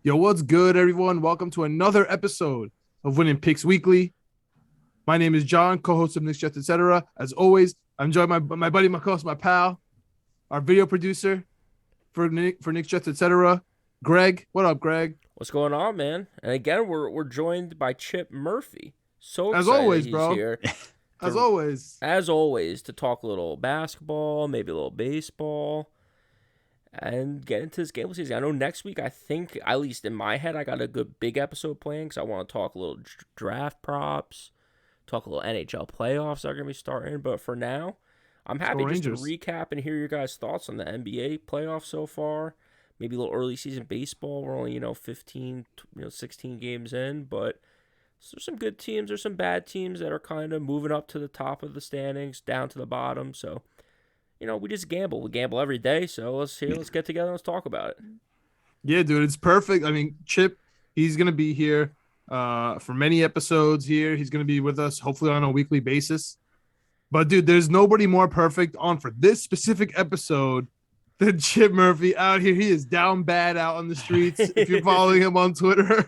Yo, what's good, everyone? Welcome to another episode of Winning Picks Weekly. My name is John, co-host of Knicks Jets, etc. As always, I'm joined by my buddy, my co-host, my pal, our video producer for Knicks Jets, etc. Greg, what up, Greg? What's going on, man? And again, we're joined by Chip Murphy. So As excited that always, he's bro. here As to, always. as always, to talk a little basketball, maybe a little baseball, and get into this gambling season. I know next week, I think, at least in my head, I got a good big episode planned because I want to talk a little draft props, talk a little NHL playoffs that are going to be starting. But for now, I'm Let's go happy just to Rangers. recap and hear your guys' thoughts on the NBA playoffs so far. Maybe a little early season baseball. We're only 15, 16 games in, but there's some good teams. There's some bad teams that are kind of moving up to the top of the standings, down to the bottom. So we just gamble. We gamble every day. So let's get together and let's talk about it. Yeah, dude, it's perfect. I mean, Chip, he's gonna be here for many episodes here. He's gonna be with us, hopefully on a weekly basis. But dude, there's nobody more perfect on for this specific episode than Chip Murphy out here. He is down bad out on the streets. If you're following him on Twitter,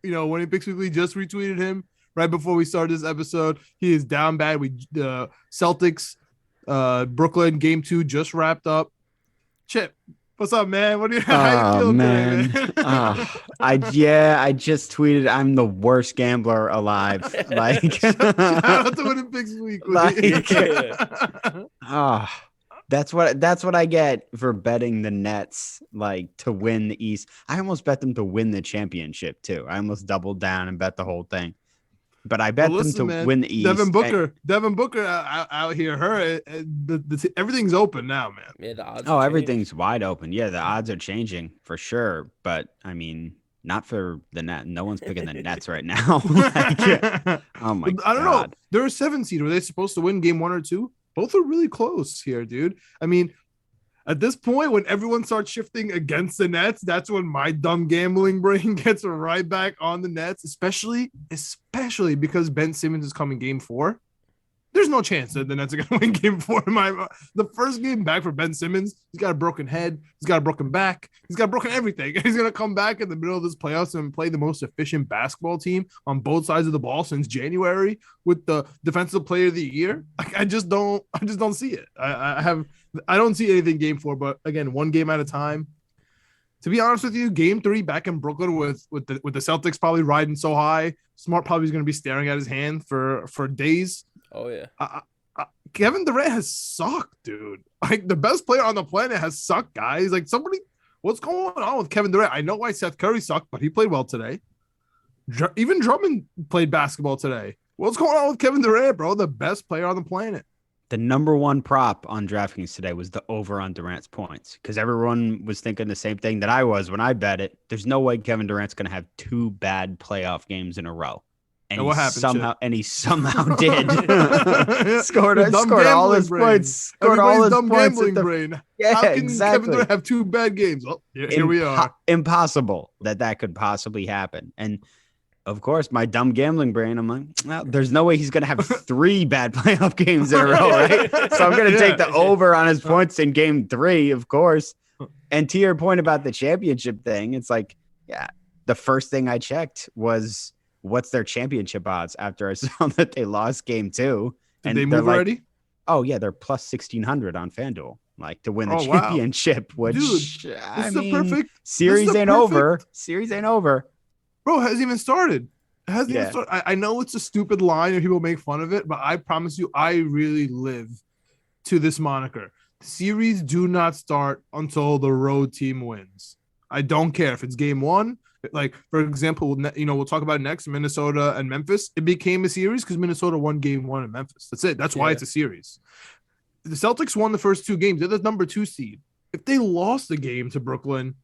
Winning Picks Weekly just retweeted him right before we started this episode. He is down bad. The Celtics, Brooklyn game 2 just wrapped up. Chip, what's up, man? How you Oh feeling man. today, man? I just tweeted I'm the worst gambler alive. Like Shout out to Winning Picks Weekly. that's what I get for betting the Nets like to win the East. I almost bet them to win the championship too. I almost doubled down and bet the whole thing. But I bet them to win the East. Devin Booker out here. Everything's open now, man. Yeah, the odds. Everything's wide open. Yeah, the odds are changing for sure. But I mean, not for the Net. No one's picking the Nets right now. Oh my God. I don't know. They're a 7 seed. Were they supposed to win game 1 or 2? Both are really close here, dude. I mean, at this point, when everyone starts shifting against the Nets, that's when my dumb gambling brain gets right back on the Nets, especially because Ben Simmons is coming game 4. There's no chance that the Nets are going to win game 4. The first game back for Ben Simmons, he's got a broken head. He's got a broken back. He's got broken everything. He's going to come back in the middle of this playoffs and play the most efficient basketball team on both sides of the ball since January with the defensive player of the year. I just don't see it. I don't see anything game 4, but again, one game at a time. To be honest with you, game 3 back in Brooklyn with the Celtics probably riding so high, Smart probably is going to be staring at his hand for days. Oh yeah. Kevin Durant has sucked, dude. Like the best player on the planet has sucked, guys. Like what's going on with Kevin Durant? I know why Seth Curry sucked, but he played well today. Even Drummond played basketball today. What's going on with Kevin Durant, bro? The best player on the planet. The number one prop on DraftKings today was the over on Durant's points because everyone was thinking the same thing that I was when I bet it. There's no way Kevin Durant's going to have 2 bad playoff games in a row. And what happened? He somehow did. scored all his points. Scored all his points. Brain. Yeah, how can exactly. Kevin Durant have 2 bad games? Well, here we are. Impossible that could possibly happen. And of course, my dumb gambling brain, I'm like, well, there's no way he's going to have 3 bad playoff games in a row, right? So I'm going to take the over on his points in game 3, of course. And to your point about the championship thing, it's like, yeah, the first thing I checked was what's their championship odds after I saw that they lost game 2. Did they move already? Oh, yeah, they're plus 1,600 on FanDuel, like to win the championship, which dude, I mean, series ain't over. Series ain't over. Bro, it hasn't even started. I know it's a stupid line and people make fun of it, but I promise you, I really live to this moniker. Series do not start until the road team wins. I don't care if it's game 1. Like, for example, we'll talk about next, Minnesota and Memphis. It became a series because Minnesota won game 1 in Memphis. That's it. That's why it's a series. The Celtics won the first 2 games. They're the number 2 seed. If they lost the game to Brooklyn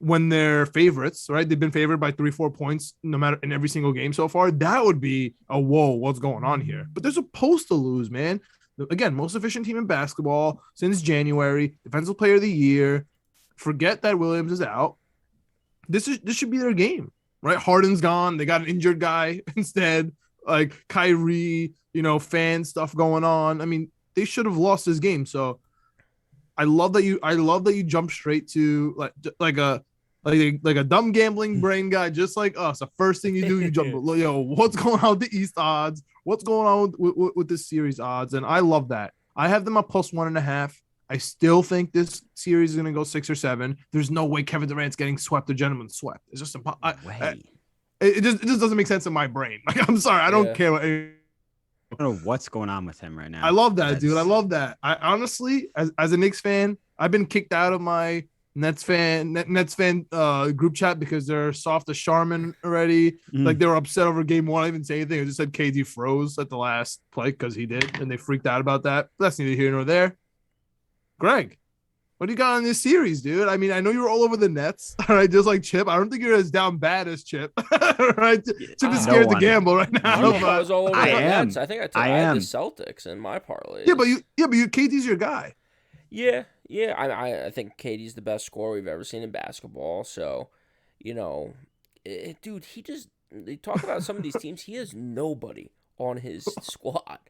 when they're favorites, right? They've been favored by 3-4 points no matter in every single game so far. That would be a whoa, what's going on here? But they're supposed to lose, man. Again, most efficient team in basketball since January, defensive player of the year. Forget that Williams is out. This should be their game, right? Harden's gone. They got an injured guy instead, like Kyrie, fan stuff going on. I mean, they should have lost this game. So I love that you jump straight to like a like a dumb gambling brain guy, just like us. The first thing you do, you jump. Yo, what's going on with the East odds? What's going on with this series odds? And I love that. I have them at +1.5. I still think this series is going to go 6 or 7. There's no way Kevin Durant's getting swept or gentleman swept. It's just it just doesn't make sense in my brain. Like, I'm sorry, I don't care. I don't know what's going on with him right now. I love that, dude. I love that. I honestly, as a Knicks fan, I've been kicked out of my Nets fan group chat because they're soft as Charmin already. Like, they were upset over game 1. I didn't even say anything. I just said KD froze at the last play because he did, and they freaked out about that. But that's neither here nor there. Greg, what do you got on this series, dude? I mean, I know you were all over the Nets, all right, just like Chip. I don't think you're as down bad as Chip, right? Chip is scared to gamble right now. I don't know if I was all over the Nets. I think I had the Celtics in my parlay. Yeah, but KD's your guy. Yeah. I think KD's the best scorer we've ever seen in basketball. So, dude, they talk about some of these teams. He has nobody on his squad.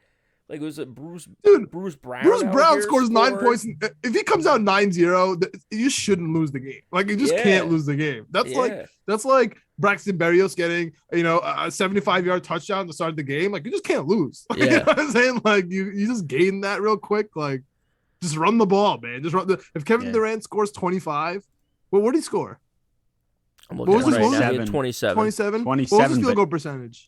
Like, it was a Bruce Brown. Bruce Brown scores 9 points. If he comes out 9-0, you shouldn't lose the game. Like, you just can't lose the game. That's like Braxton Berrios getting, a 75-yard touchdown to start the game. Like, you just can't lose. Like, you know what I'm saying? Like, you just gain that real quick. Like, just run the ball, man. Just run if Kevin Durant scores 25, what did he score? What was his 27. 27? What was his field goal percentage?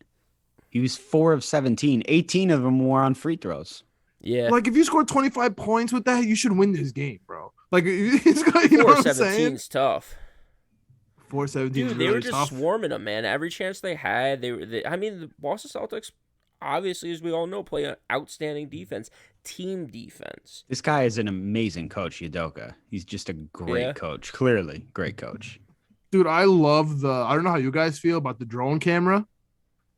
He was 4 of 17. 18 of them were on free throws. Yeah. Like, if you score 25 points with that, you should win this game, bro. Like, you know what I'm saying? 4-17's tough. 4-17. Dude, they were just swarming them, man. Every chance they had, the Boston Celtics, obviously, as we all know, play an outstanding defense, team defense. This guy is an amazing coach, Udoka. He's just a great coach. Clearly, great coach. Dude, I love I don't know how you guys feel about the drone camera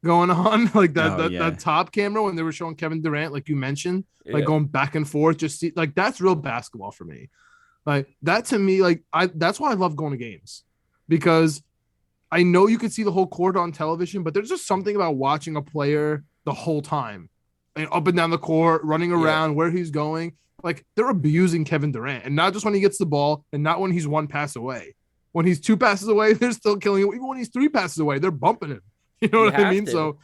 going on, like that top camera when they were showing Kevin Durant, like you mentioned, like going back and forth, like that's real basketball for me. Like, that to me, like, that's why I love going to games, because I know you could see the whole court on television, but there's just something about watching a player the whole time and up and down the court, running around where he's going. Like, they're abusing Kevin Durant, and not just when he gets the ball and not when he's 1 pass away. When he's 2 passes away, they're still killing him. Even when he's 3 passes away, they're bumping him. You know what I mean? So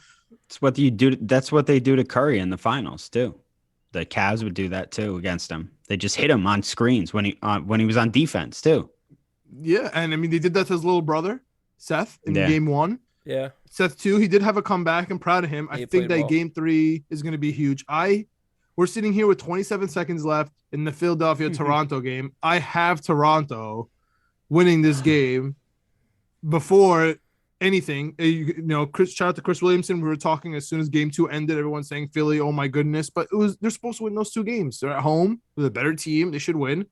it's what you do. That's what they do to Curry in the finals too. The Cavs would do that too against him. They just hit him on screens when he was on defense too. Yeah, and I mean, they did that to his little brother Seth in game 1. Yeah, Seth 2. He did have a comeback. I'm proud of him. I think that game 3 is going to be huge. We're sitting here with 27 seconds left in the Philadelphia Toronto game. I have Toronto winning this game before anything. Shout out to Chris Williamson. We were talking as soon as game 2 ended, everyone's saying Philly, oh my goodness, but they're supposed to win those 2 games. They're at home with a better team. They should win.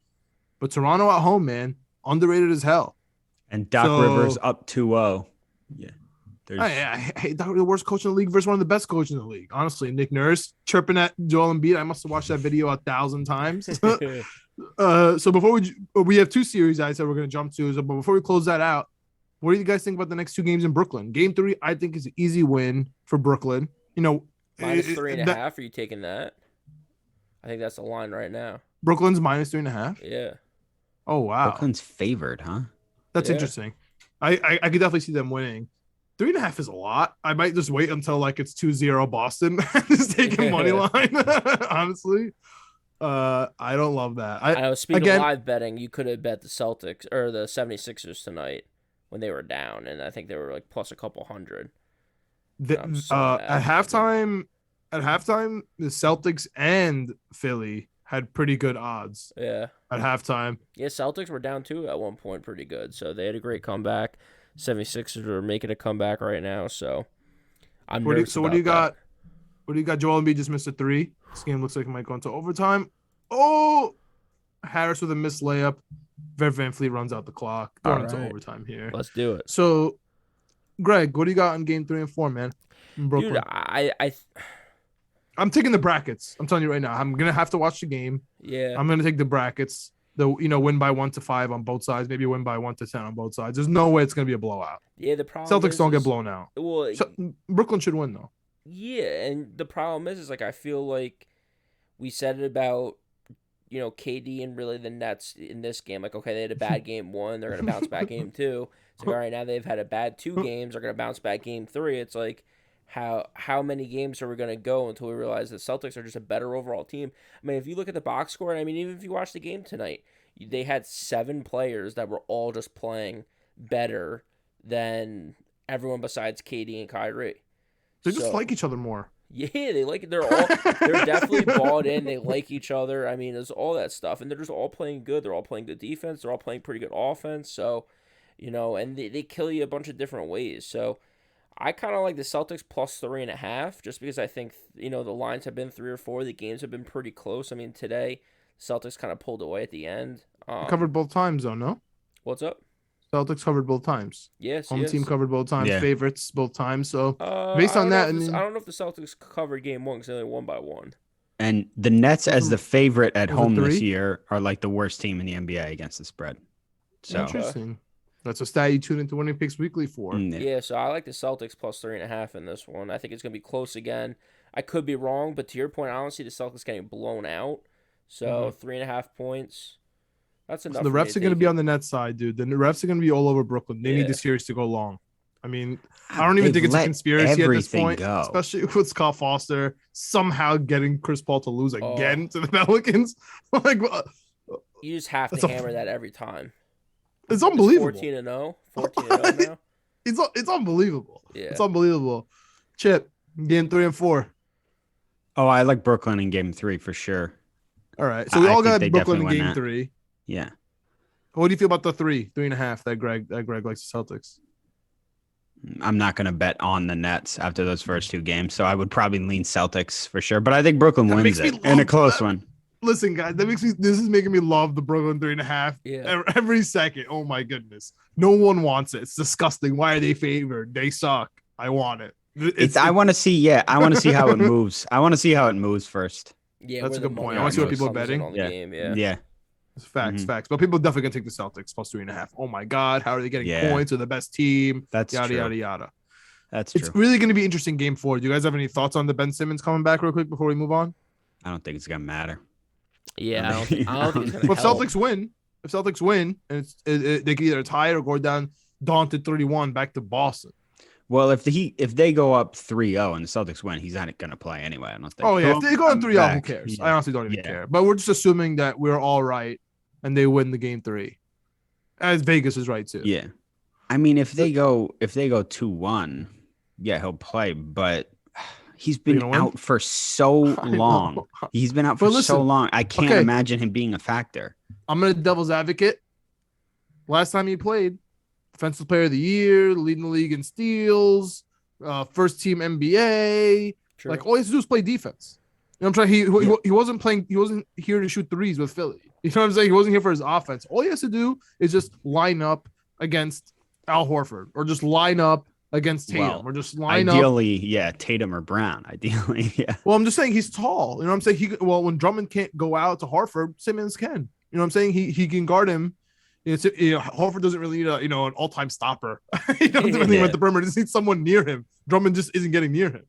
But Toronto at home, man, underrated as hell. And Doc Rivers up 2-0. Yeah. I hate the worst coach in the league versus one of the best coaches in the league. Honestly, Nick Nurse chirping at Joel Embiid. I must have watched that video 1,000 times. So before we have 2 series I said we're going to jump to, but before we close that out, what do you guys think about the next 2 games in Brooklyn? Game 3, I think, is an easy win for Brooklyn. -3.5. Are you taking that? I think that's the line right now. Brooklyn's -3.5. Yeah. Oh wow. Brooklyn's favored, huh? That's interesting. I could definitely see them winning. 3.5 is a lot. I might just wait until like it's 2-0 Boston and just take a money line. Honestly. I don't love that. I know, speaking of live betting, you could have bet the Celtics or the 76ers tonight when they were down, and I think they were like plus a couple hundred. At halftime, the Celtics and Philly had pretty good odds. Yeah. At halftime. Yeah, Celtics were down too at one point pretty good, so they had a great comeback. 76ers are making a comeback right now, so I'm nervous. So what do you got? What do you got? Joel Embiid just missed a 3. This game looks like it might go into overtime. Oh, Harris with a missed layup. Van Fleet runs out the clock. Going into overtime here. Let's do it. So, Greg, what do you got in game 3 and 4, man? In Brooklyn. Dude, I'm taking the brackets. I'm telling you right now. I'm gonna have to watch the game. Yeah. I'm gonna take the brackets. Win by 1 to 5 on both sides. Maybe win by 1 to 10 on both sides. There's no way it's gonna be a blowout. Yeah, the problem Celtics don't get blown out. Well, Brooklyn should win though. Yeah, and the problem is like I feel like we said it about KD and really the Nets in this game. Like, okay, they had a bad game 1, they're gonna bounce back game 2. It's like, all right, now they've had a bad 2 games, they're gonna bounce back game 3. It's like, how many games are we gonna go until we realize the Celtics are just a better overall team? I mean, if you look at the box score, I mean, even if you watch the game tonight, they had 7 players that were all just playing better than everyone besides KD and Kyrie. They just like each other more. Yeah, they like it. They're definitely bought in. They like each other. I mean, there's all that stuff, and they're just all playing good. They're all playing good defense. They're all playing pretty good offense. So, and they kill you a bunch of different ways. So, I kind of like the Celtics plus 3.5, just because I think the lines have been 3 or 4. The games have been pretty close. I mean, today Celtics kind of pulled away at the end. Covered both times, though. No. What's up? Celtics covered both times. Yes, home team covered both times. Yeah. Favorites both times. So based on that, I don't know if the Celtics covered game 1 because they only won by 1. And the Nets, as the favorite at home this 3? year, are like the worst team in the NBA against the spread. So interesting. That's a stat you tune into Winning Picks Weekly for. Yeah, so I like the Celtics plus 3.5 in this one. I think it's gonna be close again. I could be wrong, but to your point, I don't see the Celtics getting blown out. So 3.5 points. That's enough. So the refs are going to be on the net side, dude. The refs are going to be all over Brooklyn. They need the series to go long. I mean, I don't even think it's a conspiracy at this point, especially with Scott Foster somehow getting Chris Paul to lose again to the Pelicans. Like, you just have to hammer that every time. It's unbelievable. 14-0, 14-0 now. It's unbelievable. Yeah, it's unbelievable. Chip, game 3 and 4. Oh, I like Brooklyn in game 3 for sure. All right, so we all got Brooklyn in game that. 3. Yeah. What do you feel about the 3.5 that Greg likes the Celtics? I'm not going to bet on the Nets after those first 2 games, so I would probably lean Celtics for sure. But I think Brooklyn wins it in a close one. Listen, guys, this is making me love the Brooklyn 3.5 every second. Oh my goodness, no one wants it. It's disgusting. Why are they favored? They suck. I want it. I want to see. Yeah, I want to see how it moves. I want to see how it moves first. Yeah, that's a good point. I want to see what people are betting. Yeah. It's facts. But people definitely gonna take the Celtics plus 3.5. Oh my God, how are they getting points? They're the best team. That's yada true. yada yada. That's true. It's really gonna be interesting game 4. Do you guys have any thoughts on the Ben Simmons coming back real quick before we move on? I don't think it's gonna matter. Yeah, I don't think it's gonna If Celtics win, and they can either tie it or go down daunted 3-1 back to Boston. Well, if they go up 3-0 and the Celtics win, he's not going to play anyway. I don't think. Oh yeah, if they go on 3-0, who cares? Yeah. I honestly don't even care. But we're just assuming that we're all right and they win the game 3, as Vegas is right too. Yeah, I mean, if they go 2-1, yeah, he'll play. But he's been out for so long. He's been out for so long. I can't imagine him being a factor. I'm gonna devil's advocate. Last time he played, Defensive Player of the Year, leading the league in steals, first team NBA. True. Like all he has to do is play defense. You know what I'm saying? He wasn't playing. He wasn't here to shoot threes with Philly. You know what I'm saying? He wasn't here for his offense. All he has to do is just line up against Al Horford, or just line up against Tatum, or just line up. Ideally, Tatum or Brown. Ideally, yeah. Well, I'm just saying he's tall. You know what I'm saying? When Drummond can't go out to Horford, Simmons can. You know what I'm saying? He can guard him. Horford doesn't really need an all-time stopper. He doesn't really at the perimeter. He just needs someone near him. Drummond just isn't getting near him.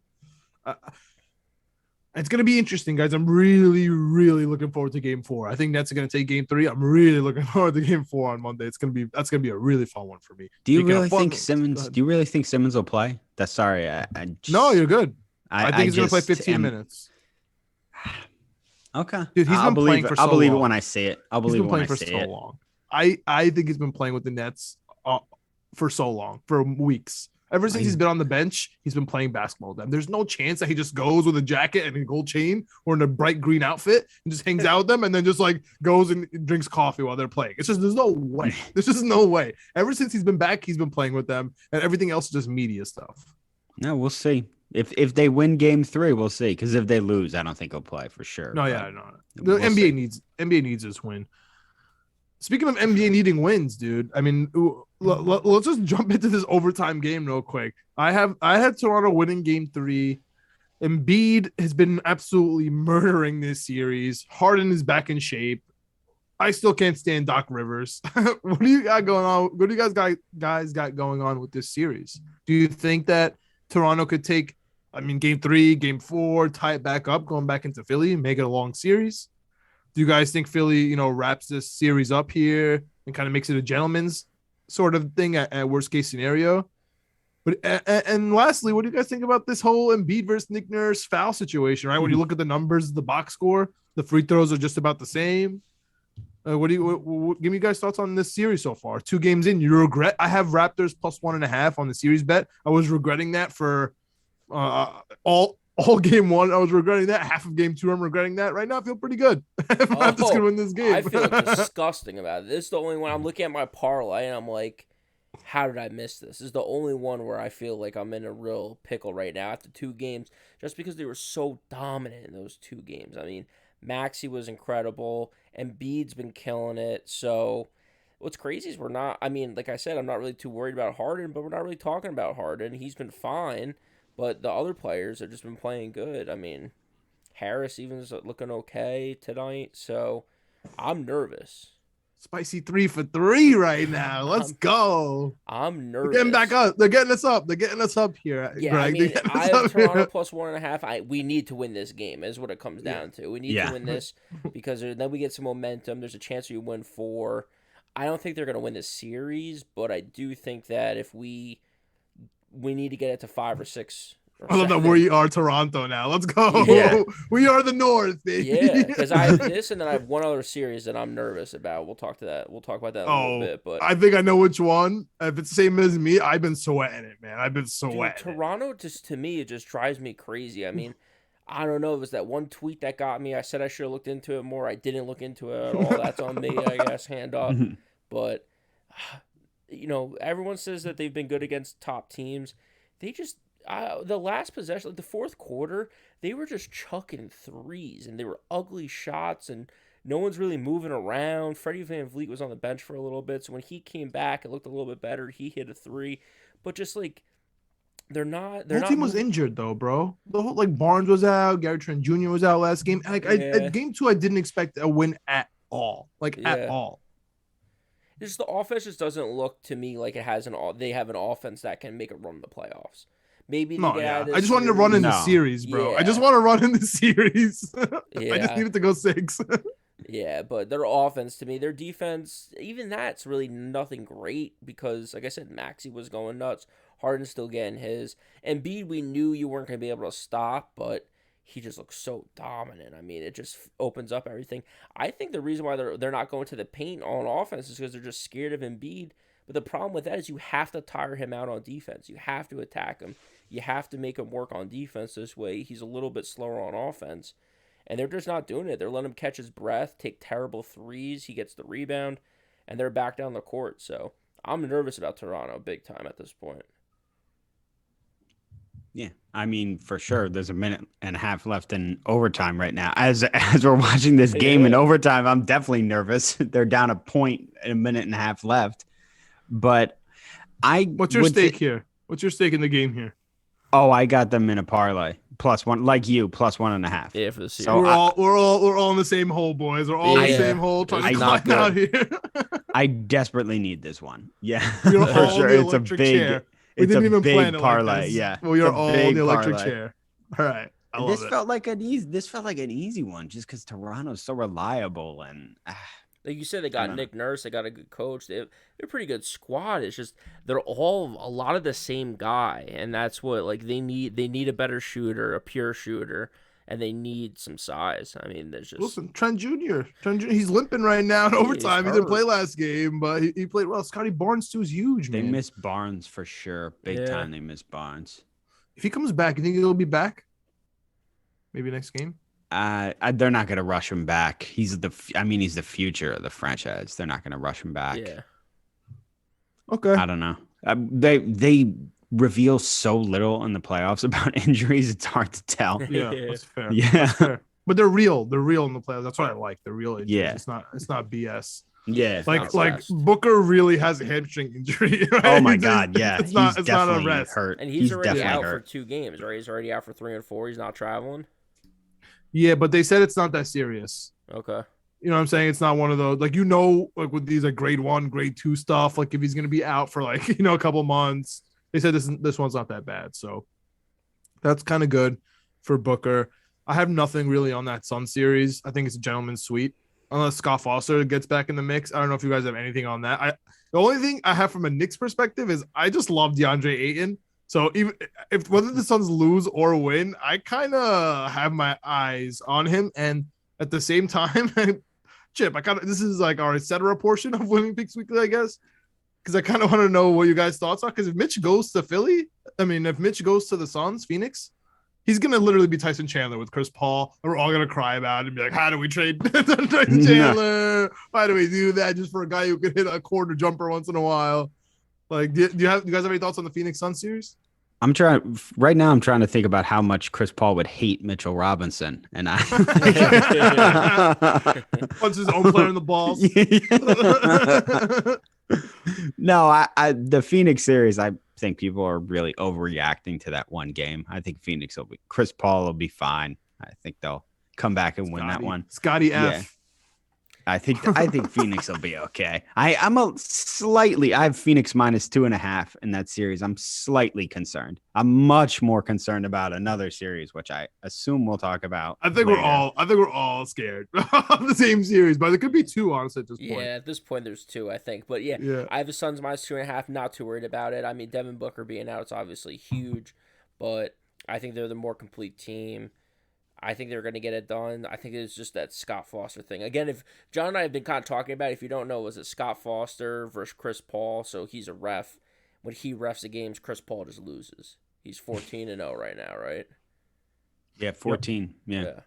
It's going to be interesting, guys. I'm really, really looking forward to game 4. I think Nets are going to take game 3. I'm really looking forward to game 4 on Monday. That's going to be a really fun one for me. Do you really think Simmons will play? No, you're good. I think he's going to play 15 minutes. Okay. Dude, he's been playing for so long. I'll believe it when I see it. I'll believe it when I see it. He's been playing for so long. I think he's been playing with the Nets for so long, for weeks. Ever since he's been on the bench, he's been playing basketball with them. There's no chance that he just goes with a jacket and a gold chain or in a bright green outfit and just hangs out with them and then just like goes and drinks coffee while they're playing. It's just, there's no way. There's just no way. Ever since he's been back, he's been playing with them, and everything else is just media stuff. No, we'll see. If they win game 3, we'll see. Because if they lose, I don't think he'll play for sure. No. The NBA needs this win. Speaking of NBA needing wins, dude, I mean, let's just jump into this overtime game real quick. I had Toronto winning game 3. Embiid has been absolutely murdering this series. Harden is back in shape. I still can't stand Doc Rivers. What do you got going on? What do you guys got going on with this series? Do you think that Toronto could take, game 3, game 4, tie it back up, going back into Philly, make it a long series? Do you guys think Philly, wraps this series up here and kind of makes it a gentleman's sort of thing at worst case scenario? But and lastly, what do you guys think about this whole Embiid versus Nick Nurse foul situation? Right, when you look at the numbers, the box score, the free throws are just about the same. What give me guys thoughts on this series so far? 2 games in, you regret? I have Raptors plus 1.5 on the series bet. I was regretting that for all game 1. I was regretting that. Half of game 2, I'm regretting that. Right now, I feel pretty good. Raptors gonna win this game. I feel disgusting about it. This is the only one I'm looking at my parlay and I'm like, how did I miss this? This is the only one where I feel like I'm in a real pickle right now after 2 games, just because they were so dominant in those 2 games. I mean, Maxey was incredible, and Embiid's been killing it. So what's crazy is like I said, I'm not really too worried about Harden, but we're not really talking about Harden. He's been fine, but the other players have just been playing good. I mean, Harris even is looking okay tonight, so I'm nervous. Spicy 3 for 3 right now. Let's go. I'm nervous. They're getting back up. They're getting us up. They're getting us up here. Yeah, Greg. I mean, I have Toronto plus 1.5. We need to win this game is what it comes down to. We need to win this because then we get some momentum. There's a chance we win 4. I don't think they're going to win this series, but I do think that if we need to get it to 5 or 6. I love that we are Toronto now. Let's go. Yeah. We are the North, baby. Yeah, because I have this, and then I have one other series that I'm nervous about. We'll talk about that in a little bit. But I think I know which one. If it's the same as me, I've been sweating it, man. I've been sweating. Toronto, just to me, it just drives me crazy. I mean, I don't know. It was that one tweet that got me. I said I should have looked into it more. I didn't look into it at all. That's on me, I guess. Hand up. But everyone says that they've been good against top teams. They just. The last possession, like the fourth quarter, they were just chucking threes, and they were ugly shots, and no one's really moving around. Freddie VanVleet was on the bench for a little bit, so when he came back, it looked a little bit better. He hit a 3, but just like they're not. The whole team was injured though, bro. The whole Barnes was out, Gary Trent Jr. was out last game. At game 2, I didn't expect a win at all, at all. Just the offense just doesn't look to me like it has they have an offense that can make a run in the playoffs. Maybe I just wanted to run in the series, bro. Yeah. I just want to run in the series. I just needed to go 6. Yeah, but their offense, to me, their defense, even that's really nothing great because, like I said, Maxey was going nuts. Harden's still getting his. Embiid, we knew you weren't going to be able to stop, but he just looks so dominant. I mean, it just opens up everything. I think the reason why they're not going to the paint on offense is because they're just scared of Embiid. But the problem with that is you have to tire him out on defense. You have to attack him. You have to make him work on defense this way. He's a little bit slower on offense. And they're just not doing it. They're letting him catch his breath, take terrible threes. He gets the rebound, and they're back down the court. So I'm nervous about Toronto big time at this point. Yeah, I mean, for sure, there's a minute and a half left in overtime right now. As we're watching this game in overtime, I'm definitely nervous. They're down a point and a minute and a half left. But what's your stake here? What's your stake in the game here? Oh, I got them in a parlay +1, like you, +1.5. Yeah, for the series. So we're all in the same hole, boys. We're all in the same hole. Trying to climb out here. I desperately need this one. Yeah, for sure. It's a big. Chair. We didn't even plan it parlay. Like yeah, we are all in the electric chair. All right. This felt like an easy one, just because Toronto's so reliable and. Like you said, they got Nick Nurse. They got a good coach. They're a pretty good squad. It's just they're all a lot of the same guy, and that's what they need. They need a better shooter, a pure shooter, and they need some size. I mean, there's just listen. Trent Jr. He's limping right now in overtime. He didn't play last game, but he played well. Scotty Barnes too is huge. They miss Barnes for sure, big time. They miss Barnes. If he comes back, you think he'll be back? Maybe next game. They're not going to rush him back. He's the future of the franchise. They're not going to rush him back. Yeah. Okay. I don't know. They reveal so little in the playoffs about injuries. It's hard to tell. Yeah, that's fair. Yeah. That's fair. But they're real. They're real in the playoffs. That's what I like. They're real injuries. Yeah. It's not BS. Yeah. Like Booker really has a hamstring injury. Right? Oh my God. Yeah. It's not a rest. Hurt. And he's already out for 2 games, right? He's already out for 3 and 4. He's not traveling. Yeah, but they said it's not that serious. Okay. You know what I'm saying? It's not one of those, with these grade 1, grade 2 stuff, if he's going to be out for a couple months, they said this one's not that bad. So that's kind of good for Booker. I have nothing really on that Sun series. I think it's a gentleman's sweep. unless Scott Foster gets back in the mix. I don't know if you guys have anything on that. The only thing I have from a Knicks perspective is I just love DeAndre Ayton. So even if whether the Suns lose or win, I kind of have my eyes on him. And at the same time, Chip, this is like our etc. portion of Winning Picks Weekly, I guess, because I kind of want to know what you guys' thoughts are. Because if Mitch goes to Philly, if Mitch goes to the Suns, Phoenix, he's gonna literally be Tyson Chandler with Chris Paul, and we're all gonna cry about it and be like, "How do we trade Tyson Chandler? Why do we do that just for a guy who could hit a corner jumper once in a while?" Like, do you guys have any thoughts on the Phoenix Suns series? I'm trying to think about how much Chris Paul would hate Mitchell Robinson, and I punch his own player in the balls. No, I the Phoenix series, I think people are really overreacting to that one game. I think Chris Paul will be fine. I think they'll come back and win that one. Scotty F. Yeah. I think Phoenix will be okay. I have Phoenix -2.5 in that series. I'm slightly concerned. I'm much more concerned about another series, which I assume we'll talk about. I think we're all scared of the same series, but there could be two, honestly, at this point. Yeah, at this point there's two, I think. But yeah. I have the Suns -2.5. Not too worried about it. I mean, Devin Booker being out, it's obviously huge, but I think they're the more complete team. I think they're going to get it done. I think it's just that Scott Foster thing. Again, if John and I have been kind of talking about it, if you don't know, was it Scott Foster versus Chris Paul? So he's a ref. When he refs the games, Chris Paul just loses. He's 14-0 right now, right? Yeah, 14. Yep. Yeah.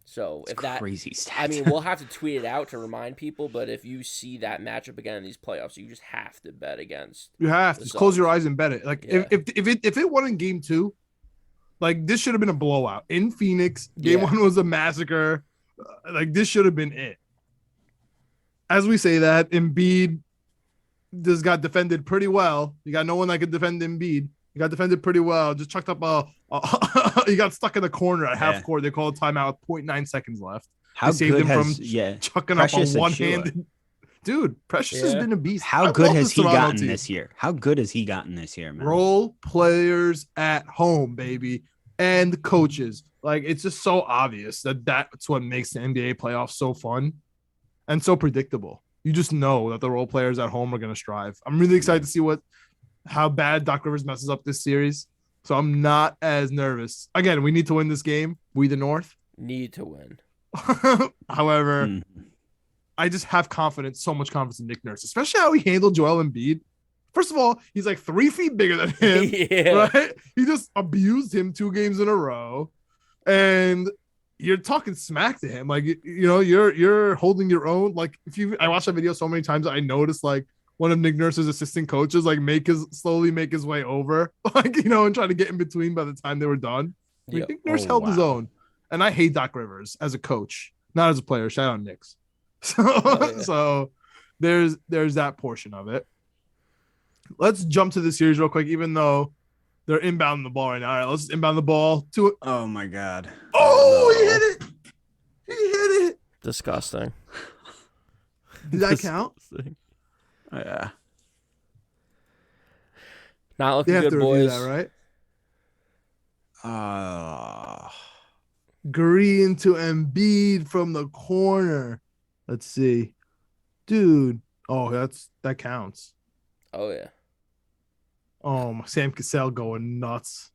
So it's crazy stat. I mean, we'll have to tweet it out to remind people, but if you see that matchup again in these playoffs, you just have to bet against. You have to close your eyes and bet it. Like if it won in game 2, like, this should have been a blowout in Phoenix. Game 1 was a massacre. Like, this should have been it. As we say that, Embiid just got defended pretty well. You got no one that could defend Embiid. He got defended pretty well. Just chucked up he got stuck in the corner at half court. They called a timeout with 0.9 seconds left. How saved good him from chucking Precious up a one-handed. Dude, Precious has been a beast. How good has he gotten this year? How good has he gotten this year, man? Role players at home, baby, and coaches. Like, it's just so obvious that's what makes the NBA playoffs so fun and so predictable. You just know that the role players at home are going to strive. I'm really excited to see how bad Doc Rivers messes up this series. So I'm not as nervous. Again, we need to win this game. We, the North, need to win. However, I just have so much confidence in Nick Nurse, especially how he handled Joel Embiid. First of all, he's like 3 feet bigger than him, right? He just abused him 2 games in a row, and you're talking smack to him. Like, you're holding your own. Like, I watched that video so many times, I noticed like one of Nick Nurse's assistant coaches like slowly make his way over, like, and try to get in between by the time they were done. Yep. Nick Nurse held his own. And I hate Doc Rivers as a coach, not as a player. Shout out Knicks. So there's that portion of it. Let's jump to the series real quick, even though they're inbounding the ball right now. All right, let's inbound the ball to it. Oh my God. Oh, no. He hit it. He hit it. Disgusting. Did that count? Yeah. Not looking good, boys. That, right? Green to Embiid from the corner. Let's see. Dude. Oh, that counts. Oh, yeah. Oh, Sam Cassell going nuts.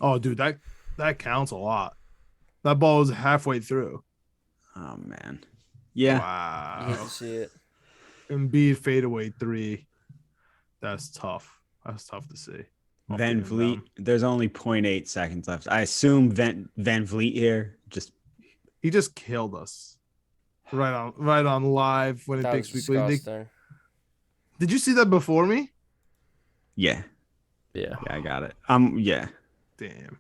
Oh, dude, that counts a lot. That ball was halfway through. Oh, man. Yeah. Wow. You hate to see it. Embiid fadeaway 3. That's tough. That's tough to see. Van Vliet, there's only 0.8 seconds left. I assume Van Vliet here he just killed us. Right on live when it takes weekly. Did you see that before me? Yeah. Yeah, I got it. Yeah. Damn.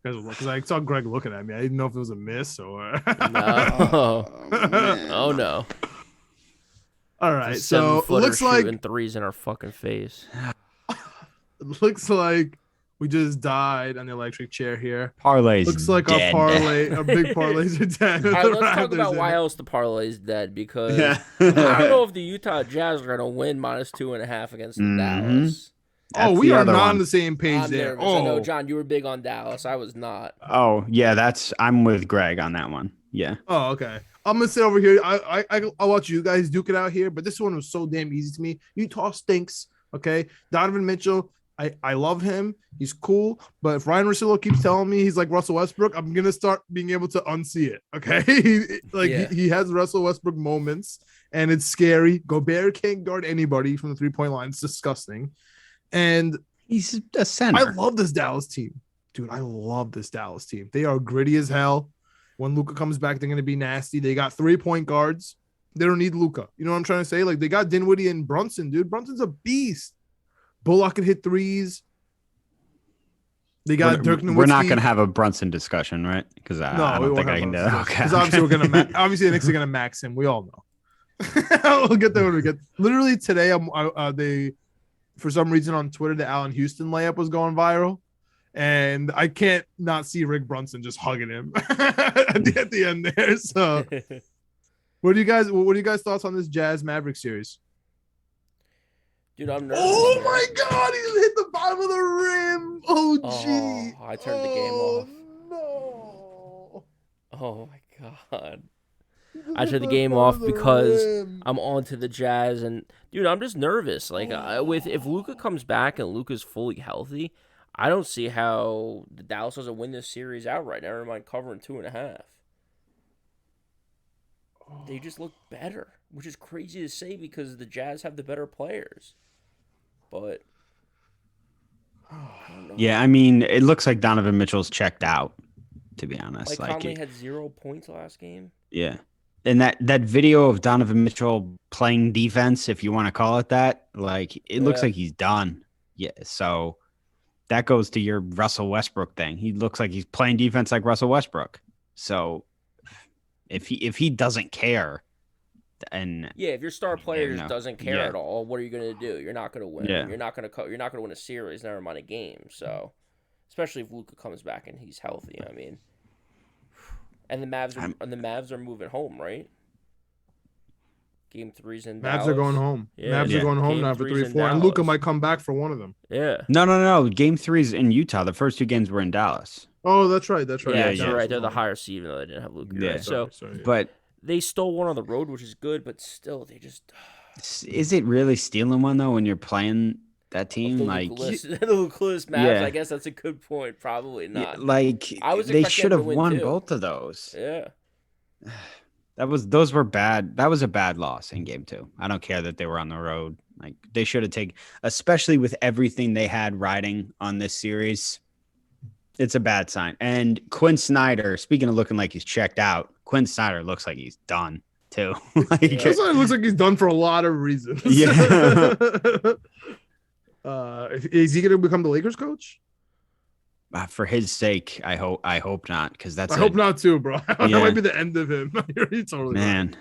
Because I saw Greg looking at me. I didn't know if it was a miss or. No. Oh no. All right, so it looks like shooting threes in our fucking face. It looks like we just died on the electric chair here. Parlays. Looks like dead. our big parlays are dead. All right, let's talk about why else the parlay is dead, because I don't know if the Utah Jazz are gonna win -2.5 against the Dallas. That's we are not on the same page there. Nervous. I know, John, you were big on Dallas. I was not. Oh yeah, I'm with Greg on that one. Yeah. Oh, okay. I'm gonna sit over here. I'll watch you guys duke it out here, but this one was so damn easy to me. Utah stinks. Okay, Donovan Mitchell. I love him. He's cool. But if Ryan Russillo keeps telling me he's like Russell Westbrook, I'm gonna start being able to unsee it. Okay, he has Russell Westbrook moments, and it's scary. Gobert can't guard anybody from the 3-point line. It's disgusting. And he's a center. I love this Dallas team, dude. I love this Dallas team. They are gritty as hell. When Luka comes back, they're going to be nasty. They got 3-point guards. They don't need Luka. You know what I'm trying to say? Like, they got Dinwiddie and Brunson, dude. Brunson's a beast. Bullock can hit threes. They got Dirk Nowitzki. We're not going to have a Brunson discussion, right? Because I don't think I can do it. Okay. Because obviously we're going to obviously the Knicks are going to max him. We all know. We'll get there when we get. Literally today, they for some reason on Twitter, the Allen Houston layup was going viral. And I can't not see Rick Brunson just hugging him at the end there. So, what are you guys' thoughts on this Jazz Mavericks series? Dude, I'm nervous. Oh my God, he hit the bottom of the rim. Oh, gee. I turned the game off. No. Oh my God. I turned the game off because I'm on to the Jazz, and dude, I'm just nervous. Like, if Luka comes back and Luka's fully healthy, I don't see how the Dallas doesn't win this series outright. Never mind covering 2.5. They just look better, which is crazy to say because the Jazz have the better players. But I don't know. Yeah, I mean, it looks like Donovan Mitchell's checked out, to be honest. Like Conley had 0 points last game. Yeah. And that video of Donovan Mitchell playing defense, if you want to call it that, like, it looks like he's done. Yeah, so that goes to your Russell Westbrook thing. He looks like he's playing defense like Russell Westbrook. So if he doesn't care, and if your star player just doesn't care at all, what are you going to do? You're not going to win. Yeah. You're not going to win a series. Never mind a game. So, especially if Luka comes back and he's healthy. I mean, and the Mavs are moving home, right? Game 3's in Dallas. Mavs are going home. Yeah. Mavs are going home now for 3-4. And Luka might come back for one of them. Yeah. No. Game 3's in Utah. The first 2 games were in Dallas. Oh, that's right. Yeah, you're right. They're the higher seed, even though they didn't have Luka. Yeah. Right. So, but they stole one on the road, which is good, but still, they just. Is it really stealing one though when you're playing that team? The like Lucas Mavs, I guess that's a good point. Probably not. They should have won both of those. Yeah. Those were bad. That was a bad loss in game 2. I don't care that they were on the road. Like, they should have taken, especially with everything they had riding on this series. It's a bad sign. And Quinn Snyder, speaking of looking like he's checked out, Quinn Snyder looks like he's done too. It looks like he's done for a lot of reasons. Yeah. Is he going to become the Lakers coach? For his sake, I hope not, because I hope not too, bro. That might be the end of him. You're totally man, right.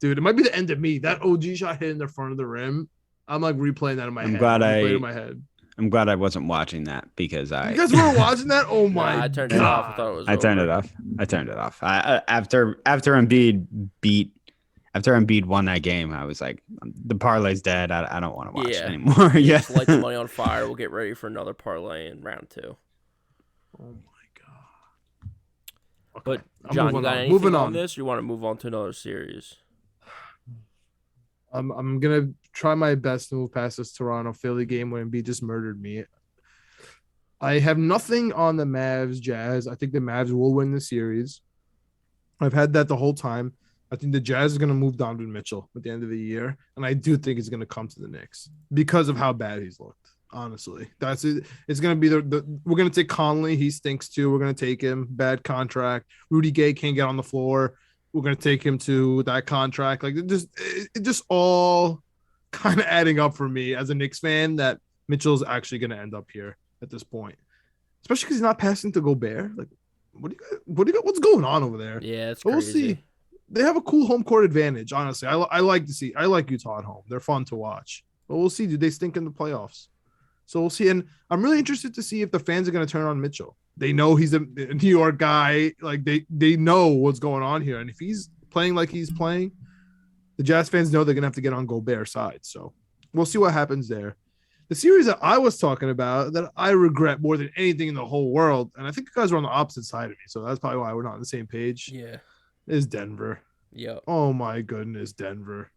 Dude, it might be the end of me. That OG shot hitting the front of the rim. I'm like replaying that in my head. I'm glad I wasn't watching that because You guys weren't watching that? Oh my God. I turned it off. I thought it was I turned it off. After Embiid won that game, I was like, the parlay's dead. I don't want to watch it anymore. Just light the money on fire. We'll get ready for another parlay in round 2. Oh my God. Okay. But John, you got anything on this, or you want to move on to another series? I'm gonna try my best to move past this Toronto Philly game when Embiid just murdered me. I have nothing on the Mavs Jazz. I think the Mavs will win the series. I've had that the whole time. I think the Jazz is going to move Donovan Mitchell at the end of the year, and I do think it's going to come to the Knicks because of how bad he's looked. Honestly, that's it. It's going to be we're going to take Conley. He stinks too. We're going to take him. Bad contract. Rudy Gay can't get on the floor. We're going to take him to that contract. Like, it just all kind of adding up for me as a Knicks fan that Mitchell's actually going to end up here at this point, especially because he's not passing to Gobert. Like, what's going on over there? Yeah, it's crazy. We'll see. They have a cool home court advantage. Honestly, I like Utah at home. They're fun to watch, but we'll see. Do they stink in the playoffs? So we'll see. And I'm really interested to see if the fans are going to turn on Mitchell. They know he's a New York guy. Like, they know what's going on here. And if he's playing like he's playing, the Jazz fans know they're going to have to get on Gobert's side. So we'll see what happens there. The series that I was talking about that I regret more than anything in the whole world, and I think you guys are on the opposite side of me, so that's probably why we're not on the same page. Yeah. Is Denver. Yeah. Oh my goodness, Denver.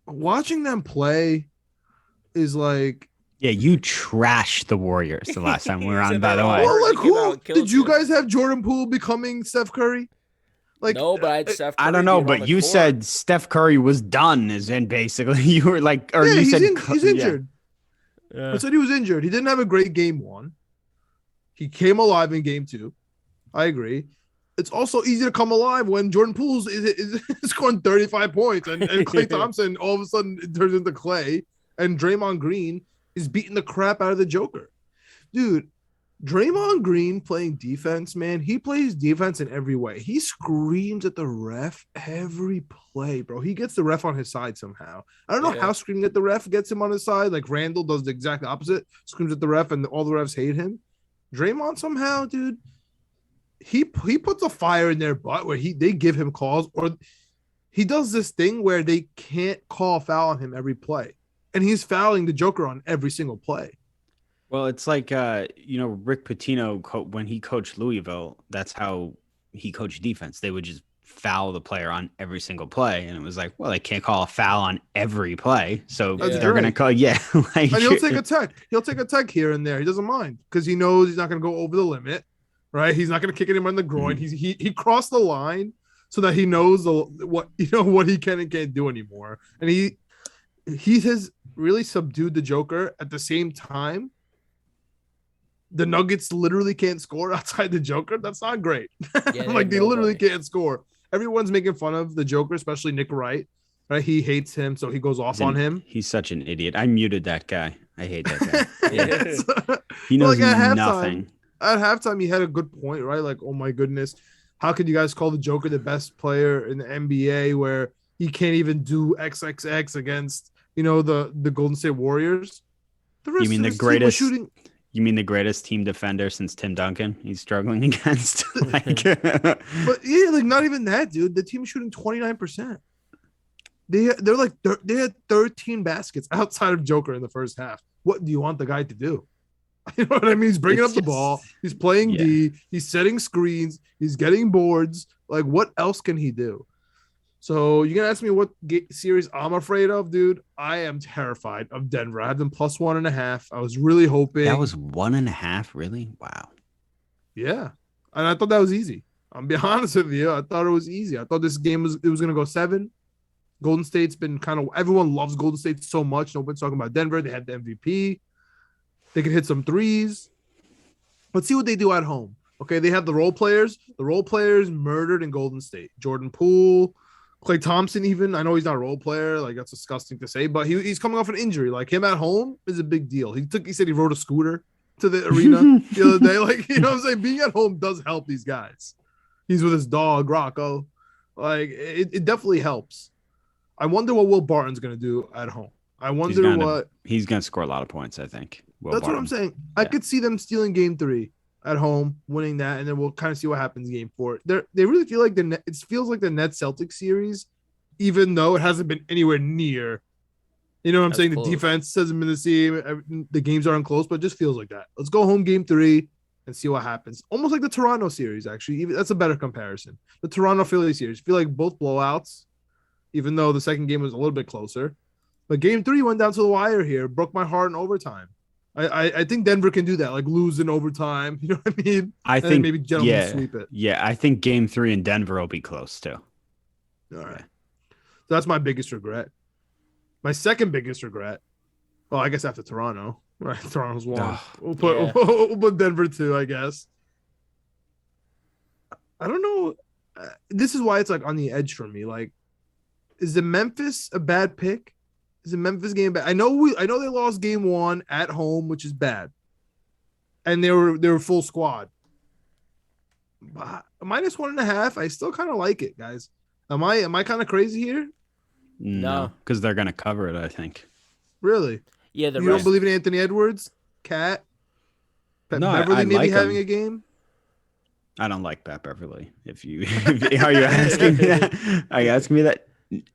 Watching them play is like. Yeah, you trashed the Warriors the last time we were on, by the way. Well, like who did you guys have Jordan Poole becoming Steph Curry? Like no, but I had Steph Curry. I don't know, but you said Steph Curry was done, and basically you were like, or yeah, you said he's injured. Yeah. I said he was injured. He didn't have a great game 1. He came alive in game 2. I agree. It's also easy to come alive when Jordan Poole is scoring 35 points and Klay Thompson all of a sudden turns into Klay and Draymond Green is beating the crap out of the Joker. Dude, Draymond Green playing defense, man, he plays defense in every way. He screams at the ref every play, bro. He gets the ref on his side somehow. I don't know how screaming at the ref gets him on his side. Like Randall does the exact opposite, screams at the ref, and all the refs hate him. Draymond somehow, dude, he puts a fire in their butt where they give him calls, or he does this thing where they can't call a foul on him every play. And he's fouling the Joker on every single play. Well, it's like, Rick Pitino, when he coached Louisville, that's how he coached defense. They would just foul the player on every single play. And it was like, well, they can't call a foul on every play. So they're going to call, like, and he'll take a tech. He'll take a tech here and there. He doesn't mind because he knows he's not going to go over the limit, right? He's not going to kick anyone in the groin. Mm-hmm. He crossed the line so that he knows what he can and can't do anymore. And he has really subdued the Joker. At the same time, the Nuggets literally can't score outside the Joker. That's not great. Like they literally can't score. Everyone's making fun of the Joker, especially Nick Wright. Right? He hates him, so he goes off on him. He's such an idiot. I muted that guy. I hate that guy. He knows nothing. At halftime, he had a good point, right? Like, oh my goodness, how could you guys call the Joker the best player in the NBA where he can't even do XXX against the Golden State Warriors? The rest you mean of the greatest shooting. You mean the greatest team defender since Tim Duncan? He's struggling against. But yeah, like not even that, dude. The team is shooting 29%. They had 13 baskets outside of Joker in the first half. What do you want the guy to do? You know what I mean? He's bringing up the ball. He's playing D. He's setting screens. He's getting boards. Like, what else can he do? So you're going to ask me what series I'm afraid of, dude? I am terrified of Denver. I had them plus 1.5. I was really hoping. That was 1.5? Really? Wow. Yeah. And I thought that was easy. I'm being honest with you. I thought it was easy. I thought this game was going to go 7. Golden State's been everyone loves Golden State so much. Nobody's talking about Denver. They had the MVP. They can hit some threes. Let's see what they do at home. Okay, they have the role players. The role players murdered in Golden State. Jordan Poole, Klay Thompson even. I know he's not a role player. Like, that's disgusting to say, but he's coming off an injury. Like, him at home is a big deal. He said he rode a scooter to the arena the other day. Like, you know what I'm saying? Being at home does help these guys. He's with his dog, Rocco. Like, it definitely helps. I wonder what Will Barton's going to do at home. I wonder he's going to score a lot of points, I think. That's what I'm saying. I could see them stealing game 3 at home, winning that, and then we'll kind of see what happens in game 4. They really feel like it feels like the Nets Celtics series, even though it hasn't been anywhere near. You know what I'm saying? Close. The defense hasn't been the same. The games aren't close, but it just feels like that. Let's go home game 3 and see what happens. Almost like the Toronto series, actually. Even that's a better comparison. The Toronto Philly series. I feel like both blowouts, even though the second game was a little bit closer. But game 3 went down to the wire here. Broke my heart in overtime. I think Denver can do that, like lose in overtime. You know what I mean? I think maybe gentlemen sweep it. Yeah, I think game 3 in Denver will be close too. All right. So that's my biggest regret. My second biggest regret. Well, I guess after Toronto. Right. Toronto's 1. We'll put Denver 2, I guess. I don't know. This is why it's like on the edge for me. Like, is the Memphis a bad pick? Is the Memphis game bad? I know they lost game 1 at home, which is bad. And they were full squad. But minus 1.5, I still kind of like it, guys. Am I kind of crazy here? No, because they're gonna cover it, I think. Really? Yeah, you don't believe in Anthony Edwards? Cat? Beverly maybe having a game? I don't like Pat Beverly. Are you asking me that? Are you asking me that?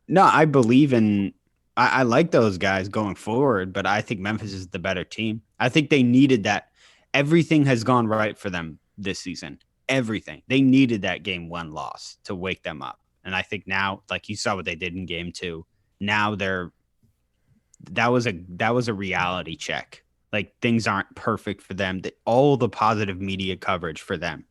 No, I believe in I like those guys going forward, but I think Memphis is the better team. I think they needed that. Everything has gone right for them this season. Everything. They needed that game 1 loss to wake them up. And I think now, like you saw what they did in game 2, now that was a reality check. Like things aren't perfect for them. All the positive media coverage for them.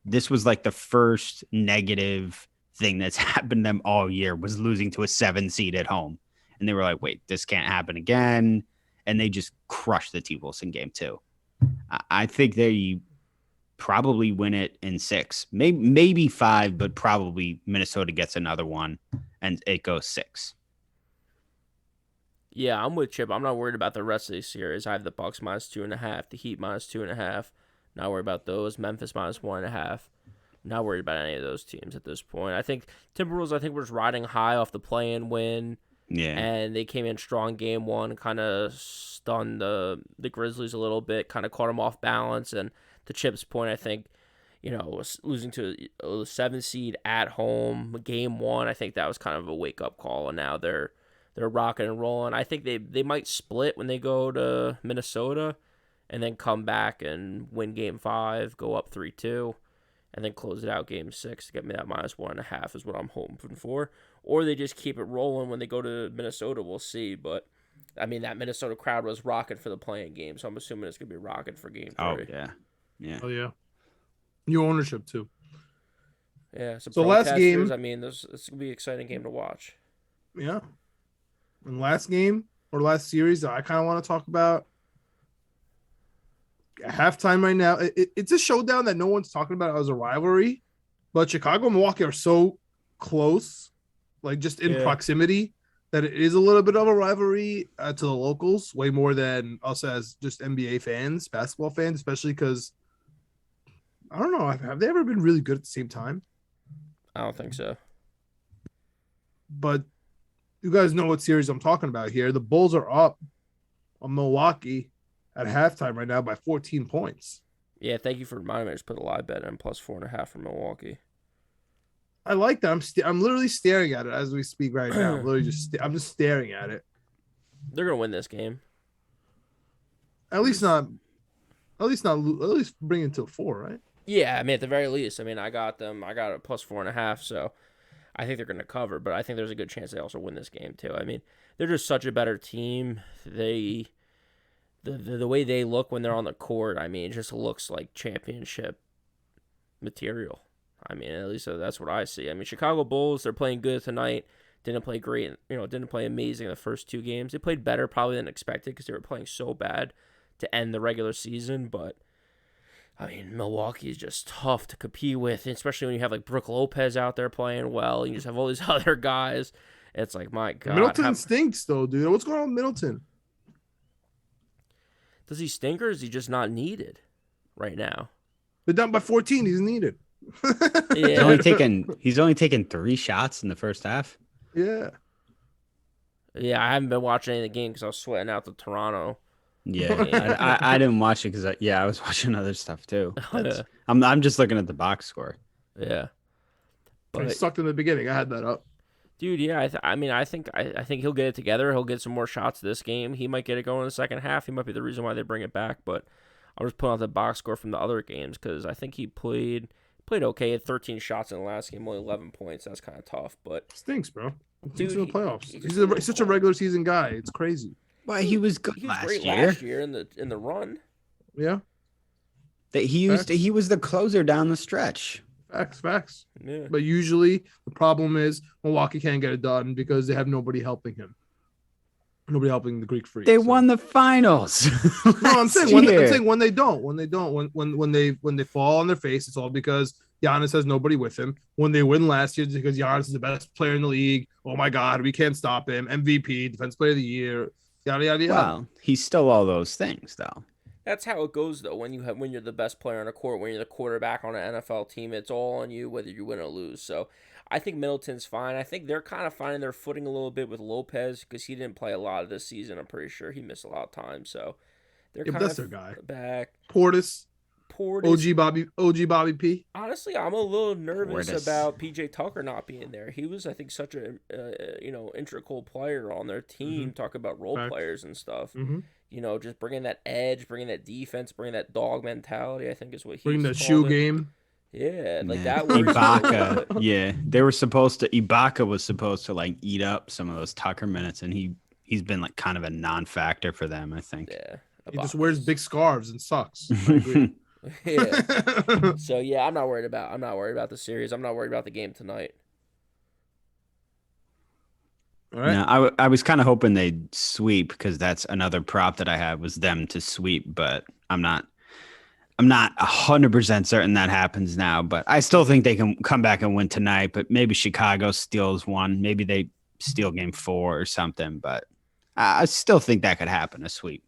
This was like the first negative thing that's happened to them all year was losing to a 7 seed at home. And they were like, wait, this can't happen again. And they just crushed the T-Wolves in game 2. I think they probably win it in 6, maybe 5, but probably Minnesota gets another one and it goes 6. Yeah, I'm with Chip. I'm not worried about the rest of the series. I have the Bucks -2.5, the Heat -2.5. Not worried about those. Memphis -1.5. Not worried about any of those teams at this point. I think Timberwolves, we're just riding high off the play-in win. Yeah. And they came in strong game 1, kind of stunned the Grizzlies a little bit, kind of caught them off balance. And to Chip's point, I think, losing to a 7 seed at home, game 1, I think that was kind of a wake-up call. And now they're rocking and rolling. I think they might split when they go to Minnesota and then come back and win game 5, go up 3-2. And then close it out game 6 to get me that -1.5 is what I'm hoping for. Or they just keep it rolling when they go to Minnesota. We'll see. But, that Minnesota crowd was rocking for the playing game, so I'm assuming it's going to be rocking for game 3. Oh, yeah. Yeah. Oh, yeah. New ownership, too. Yeah. So last game... it's going to be an exciting game to watch. Yeah. And last game, or last series that I kind of want to talk about, halftime right now, it's a showdown that no one's talking about as a rivalry, but Chicago and Milwaukee are so close, like just in proximity, that it is a little bit of a rivalry to the locals, way more than us as just NBA fans, basketball fans, especially because, I don't know, have they ever been really good at the same time? I don't think so. But you guys know what series I'm talking about here. The Bulls are up on Milwaukee at halftime right now by 14 points. Yeah, thank you for reminding me. I just put a live bet in +4.5 for Milwaukee. I like that. I'm literally staring at it as we speak right now. I'm just staring at it. They're gonna win this game. At least bring it to 4, right? Yeah, at the very least. I got them. I got a +4.5, so I think they're gonna cover. But I think there's a good chance they also win this game too. They're just such a better team. The way they look when they're on the court, it just looks like championship material. At least that's what I see. Chicago Bulls, they're playing good tonight. Didn't play great, didn't play amazing the first 2 games. They played better probably than expected because they were playing so bad to end the regular season. But, Milwaukee is just tough to compete with, especially when you have, Brook Lopez out there playing well. You just have all these other guys. It's like, my God. Middleton stinks, though, dude. What's going on with Middleton? Does he stink or is he just not needed right now? They're down by 14. He's needed. Yeah. He's only taken 3 shots in the first half. Yeah. Yeah, I haven't been watching any of the game because I was sweating out the Toronto. Yeah, I didn't watch it because I was watching other stuff too. I'm just looking at the box score. Yeah, but he sucked in the beginning. I had that up. Dude, yeah, I think he'll get it together. He'll get some more shots this game. He might get it going in the second half. He might be the reason why they bring it back. But I'll just put out the box score from the other games because I think he played okay. He had 13 shots in the last game, only 11 points. That's kind of tough, but stinks, bro. Dude, in the playoffs. He's such a regular season guy. It's crazy. Well, he was good last year in the run. Yeah, he was the closer down the stretch. Facts. Yeah. But usually the problem is Milwaukee can't get it done because they have nobody helping him. Nobody helping the Greek Freak. They won the finals. No, I'm saying when they don't. When they fall on their face, it's all because Giannis has nobody with him. When they win last year, it's because Giannis is the best player in the league. Oh my God, we can't stop him. MVP, Defensive Player of the Year, yada yada yada. Well, he's still all those things though. That's how it goes, though. When you're the best player on the court, when you're the quarterback on an NFL team, it's all on you, whether you win or lose. So, I think Middleton's fine. I think they're kind of finding their footing a little bit with Lopez because he didn't play a lot of this season. I'm pretty sure he missed a lot of time. So, they're kind that's of their guy. Back. Portis. Portis. OG Bobby P. Honestly, I'm a little nervous Portis. about PJ Tucker not being there. He was, I think, such a integral player on their team. Talk about role players and stuff. Just bringing that edge, bringing that defense, bringing that dog mentality. I think is what he's bringing the shoe game. Yeah, like Yeah. that. Ibaka. Yeah, they were supposed to. Ibaka was supposed to like eat up some of those Tucker minutes, and he's been like kind of a non-factor for them. I think. Yeah, he just wears big scarves and sucks. I agree. Yeah. So yeah, I'm not worried about the series. I'm not worried about the game tonight. All right. No, I was kind of hoping they'd sweep because that's another prop that I had was them to sweep, but I'm not 100% certain that happens now, but I still think they can come back and win tonight, but maybe Chicago steals one. Maybe they steal game 4 or something, but I still think that could happen, a sweep.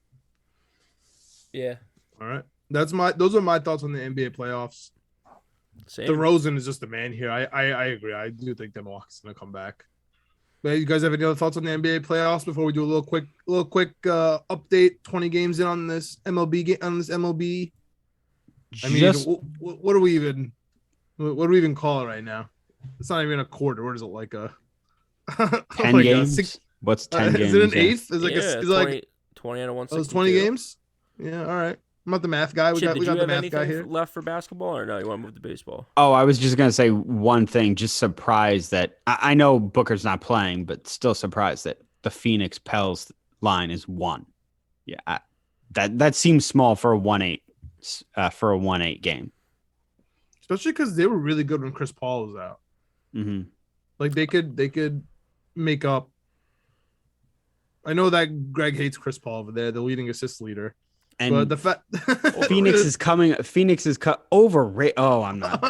Yeah. All right. Those are my thoughts on the NBA playoffs. Same. DeRozan is just the man here. I agree. I do think that Milwaukee's going to come back. But you guys have any other thoughts on the NBA playoffs before we do a little quick update? 20 games in on this MLB. I mean, what do we even call it right now? It's not even a quarter. What is it, like a 10 games? What's 10 games? Is it an eighth? Is it's 20 out of 162. Oh, it's 20 games? Yeah, all right. I'm not the math guy. We got the math guy here. Left for basketball, or no? You want to move to baseball? Oh, I was just gonna say one thing. Just surprised that I know Booker's not playing, but still surprised that the Phoenix Pels line is 1. Yeah, that seems small for a 1-8 game. Especially because they were really good when Chris Paul was out. Mm-hmm. Like they could make up. I know that Greg hates Chris Paul over there, the leading assist leader. And but the fact Phoenix is coming. Phoenix is overrated. Oh, I'm not.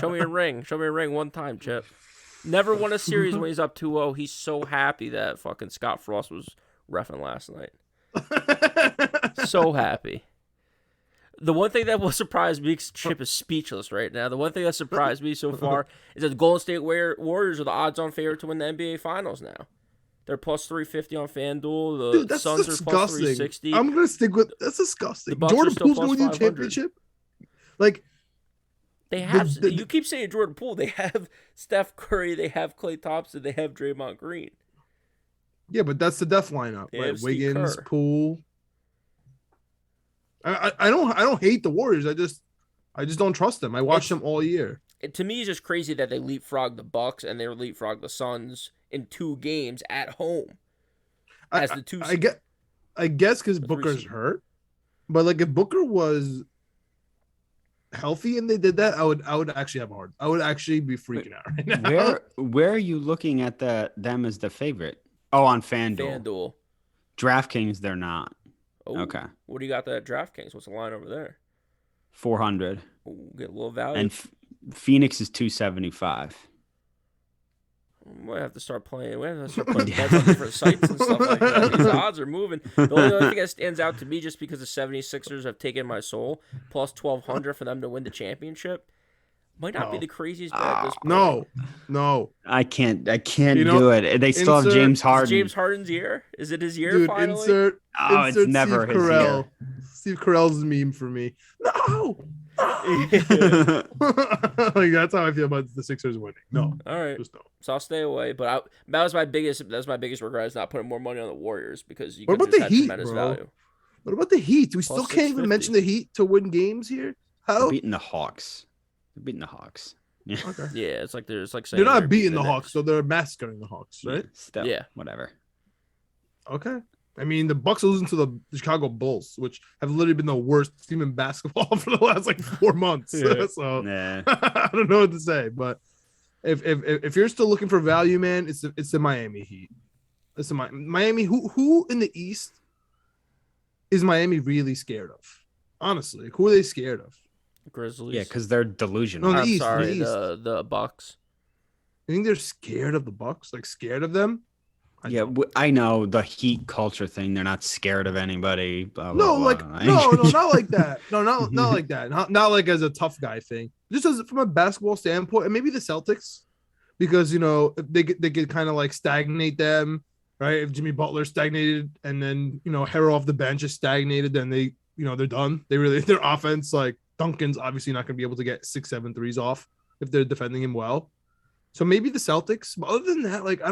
Show me a ring. Show me a ring one time, Chip. Never won a series when he's up 2-0. He's so happy that fucking Scott Frost was reffing last night. So happy. The one thing that will surprise me, Chip is speechless right now. The one thing that surprised me so far is that the Golden State Warriors are the odds-on favorite to win the NBA Finals now. They're plus 350 on FanDuel. The Suns are plus 360. I'm gonna stick with that's disgusting. Jordan Poole's gonna win you a championship. Like they have. You keep saying Jordan Poole. They have Steph Curry. They have Klay Thompson. They have Draymond Green. Yeah, but that's the death lineup. Right? Wiggins, Poole. I don't hate the Warriors. I just don't trust them. I watched them all year. To me, it's just crazy that they leapfrog the Bucks and they leapfrog the Suns in 2 games at home. As the two, I guess because Booker's hurt, but like if Booker was healthy and they did that, I would actually have a hard. I would actually be freaking out right now. Where are you looking at them as the favorite? Oh, on FanDuel. DraftKings, they're not. Oh, okay. What do you got there at DraftKings? What's the line over there? 400. Ooh, get a little value. And Phoenix is 275. We have to start playing. We have to start playing bets on different sites and stuff like that. These odds are moving. The only other thing that stands out to me, just because the 76ers have taken my soul, plus 1,200 for them to win the championship, might not be the craziest bet at this point. No. I can't do it. They still have James Harden. Is James Harden's year? Is it his year? Dude, finally? insert it's never Steve his Carell. year. Steve Carell's meme for me. No. Like that's how I feel about the Sixers winning. No. All right. Just no. So I'll stay away. But that was my biggest regret, is not putting more money on the Warriors, because you what could about just the have Heat, tremendous bro? value. What about the Heat? We Plus still can't even 650. mention the Heat to win games here. How? They're beating the Hawks. Yeah. Okay. Yeah, it's like saying They're not beating the Knicks. Hawks, so they're mascoting the Hawks, right? Still, Yeah. Whatever. Okay. I mean, the Bucks are losing to the Chicago Bulls, which have literally been the worst team in basketball for the last 4 months. Yeah. So Yeah. I don't know what to say, but if you're still looking for value, man, it's the Miami Heat. It's the Miami. Who in the East is Miami really scared of? Honestly, who are they scared of? Grizzlies. Yeah, because they're delusional. No, I'm East, sorry, the East. the Bucks. You think they're scared of the Bucks? Like scared of them? I know the Heat culture thing. They're not scared of anybody. Blah, No, blah, blah. no, not like that. No, not like that. Not like as a tough guy thing. Just as from a basketball standpoint, and maybe the Celtics, because if they could kind of like stagnate them, right? If Jimmy Butler stagnated, and then Harrell off the bench is stagnated, then they they're done. Their offense, like Duncan's obviously not going to be able to get 6-7 threes off if they're defending him well. So maybe the Celtics. But other than that, like I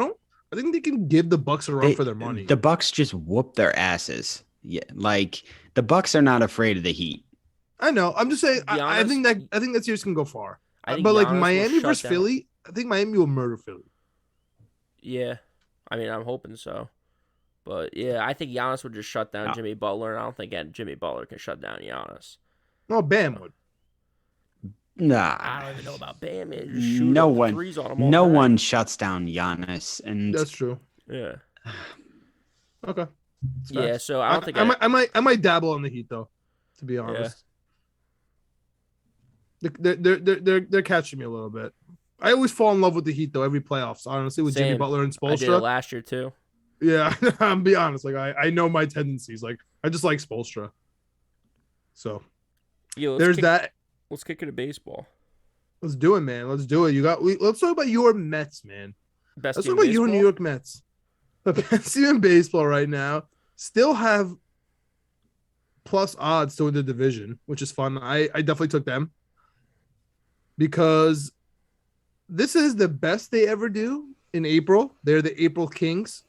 think they can give the Bucks a run for their money. The Bucks just whoop their asses. Yeah, like the Bucks are not afraid of the Heat. I know. I'm just saying. I think that series can go far. But like Miami versus Philly, I think Miami will murder Philly. Yeah, I mean I'm hoping so. But yeah, I think Giannis would just shut down Jimmy Butler, and I don't think Jimmy Butler can shut down Giannis. No, Bam would. Nah, I don't even know about Bam. Man. No one shuts down Giannis, and that's true. Yeah. Okay. Yeah, so I don't think I might dabble on the Heat though, to be honest. Yeah. They're catching me a little bit. I always fall in love with the Heat though every playoffs. Honestly, with Jimmy Butler and Spoelstra. I did it last year too. Yeah, I'm be honest. Like I know my tendencies. Like I just like Spoelstra. So there's that. Let's kick it to baseball. Let's do it, man. Let's do it. Let's talk about your Mets, man. Let's talk about your New York Mets. The best team in baseball right now. Still have plus odds to win the division, which is fun. I definitely took them because this is the best they ever do in April. They're the April Kings.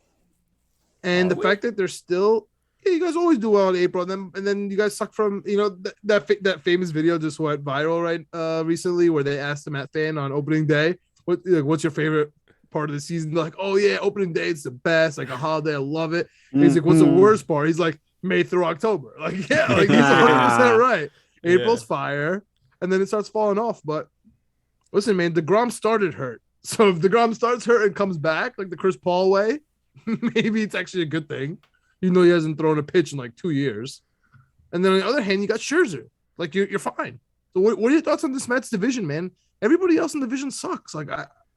And the fact that they're still, you guys always do well in April, and then you guys suck from, that famous video just went viral recently where they asked the Met fan on opening day, what's your favorite part of the season? They're like, oh yeah, opening day, it's the best, like a holiday, I love it. And he's like, what's the worst part? He's like, May through October. Like, yeah, like he's 100% right. April's fire, and then it starts falling off. But listen, man, DeGrom started hurt. So if DeGrom starts hurt and comes back like the Chris Paul way, maybe it's actually a good thing. You know, he hasn't thrown a pitch in like 2 years. And then on the other hand, you got Scherzer. Like you're fine. So what are your thoughts on this Mets division, man? Everybody else in the division sucks. Like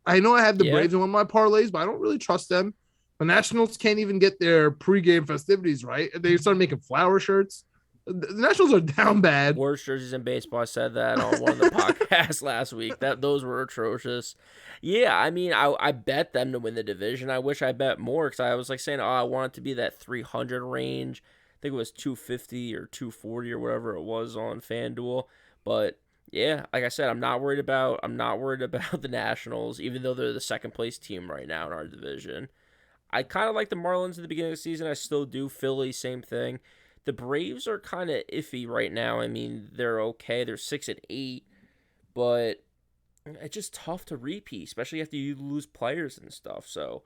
I know I have the Braves in one of my parlays, but I don't really trust them. The Nationals can't even get their pregame festivities right. They started making flower shirts. The Nationals are down bad. Worst jerseys in baseball. I said that on one of the podcasts last week. Those were atrocious. Yeah, I mean, I bet them to win the division. I wish I bet more because I was like saying, I want it to be that 300 range. I think it was 250 or 240 or whatever it was on FanDuel. But yeah, like I said, I'm not worried about the Nationals, even though they're the second place team right now in our division. I kind of like the Marlins at the beginning of the season. I still do. Philly, same thing. The Braves are kind of iffy right now. I mean, they're okay. They're 6-8, but it's just tough to repeat, especially after you lose players and stuff. So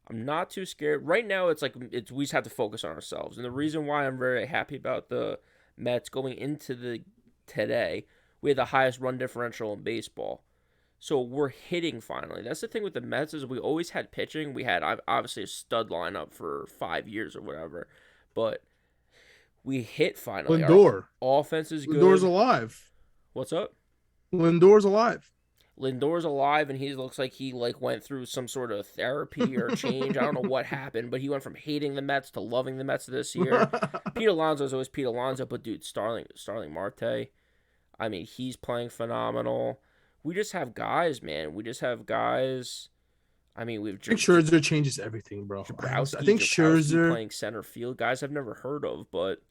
I'm not too scared. Right now, we just have to focus on ourselves. And the reason why I'm very happy about the Mets going into today, we had the highest run differential in baseball. So we're hitting finally. That's the thing with the Mets is we always had pitching. We had obviously a stud lineup for 5 years or whatever, but we hit finally. Lindor. Our offense is good. Lindor's alive. What's up? Lindor's alive. Lindor's alive, and he looks like he went through some sort of therapy or change. I don't know what happened, but he went from hating the Mets to loving the Mets this year. Pete Alonso's always Pete Alonso, but dude, Starling Marte, I mean, he's playing phenomenal. We just have guys, man. We just have guys. I mean, I think Scherzer changes everything, bro. I think Scherzer playing center field, guys I've never heard of, but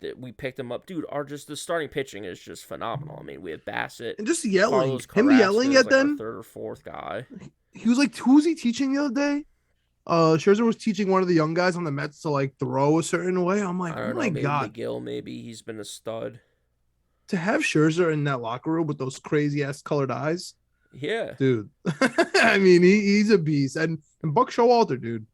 that we picked him up, dude. The starting pitching is just phenomenal. I mean, we have Bassett and just yelling, him yelling at them. Third or fourth guy. He was like, "Who's he teaching the other day?" Scherzer was teaching one of the young guys on the Mets to throw a certain way. I'm like, oh my god, McGill, maybe he's been a stud. To have Scherzer in that locker room with those crazy ass colored eyes, yeah, dude. I mean, he's a beast, and Buck Showalter, dude.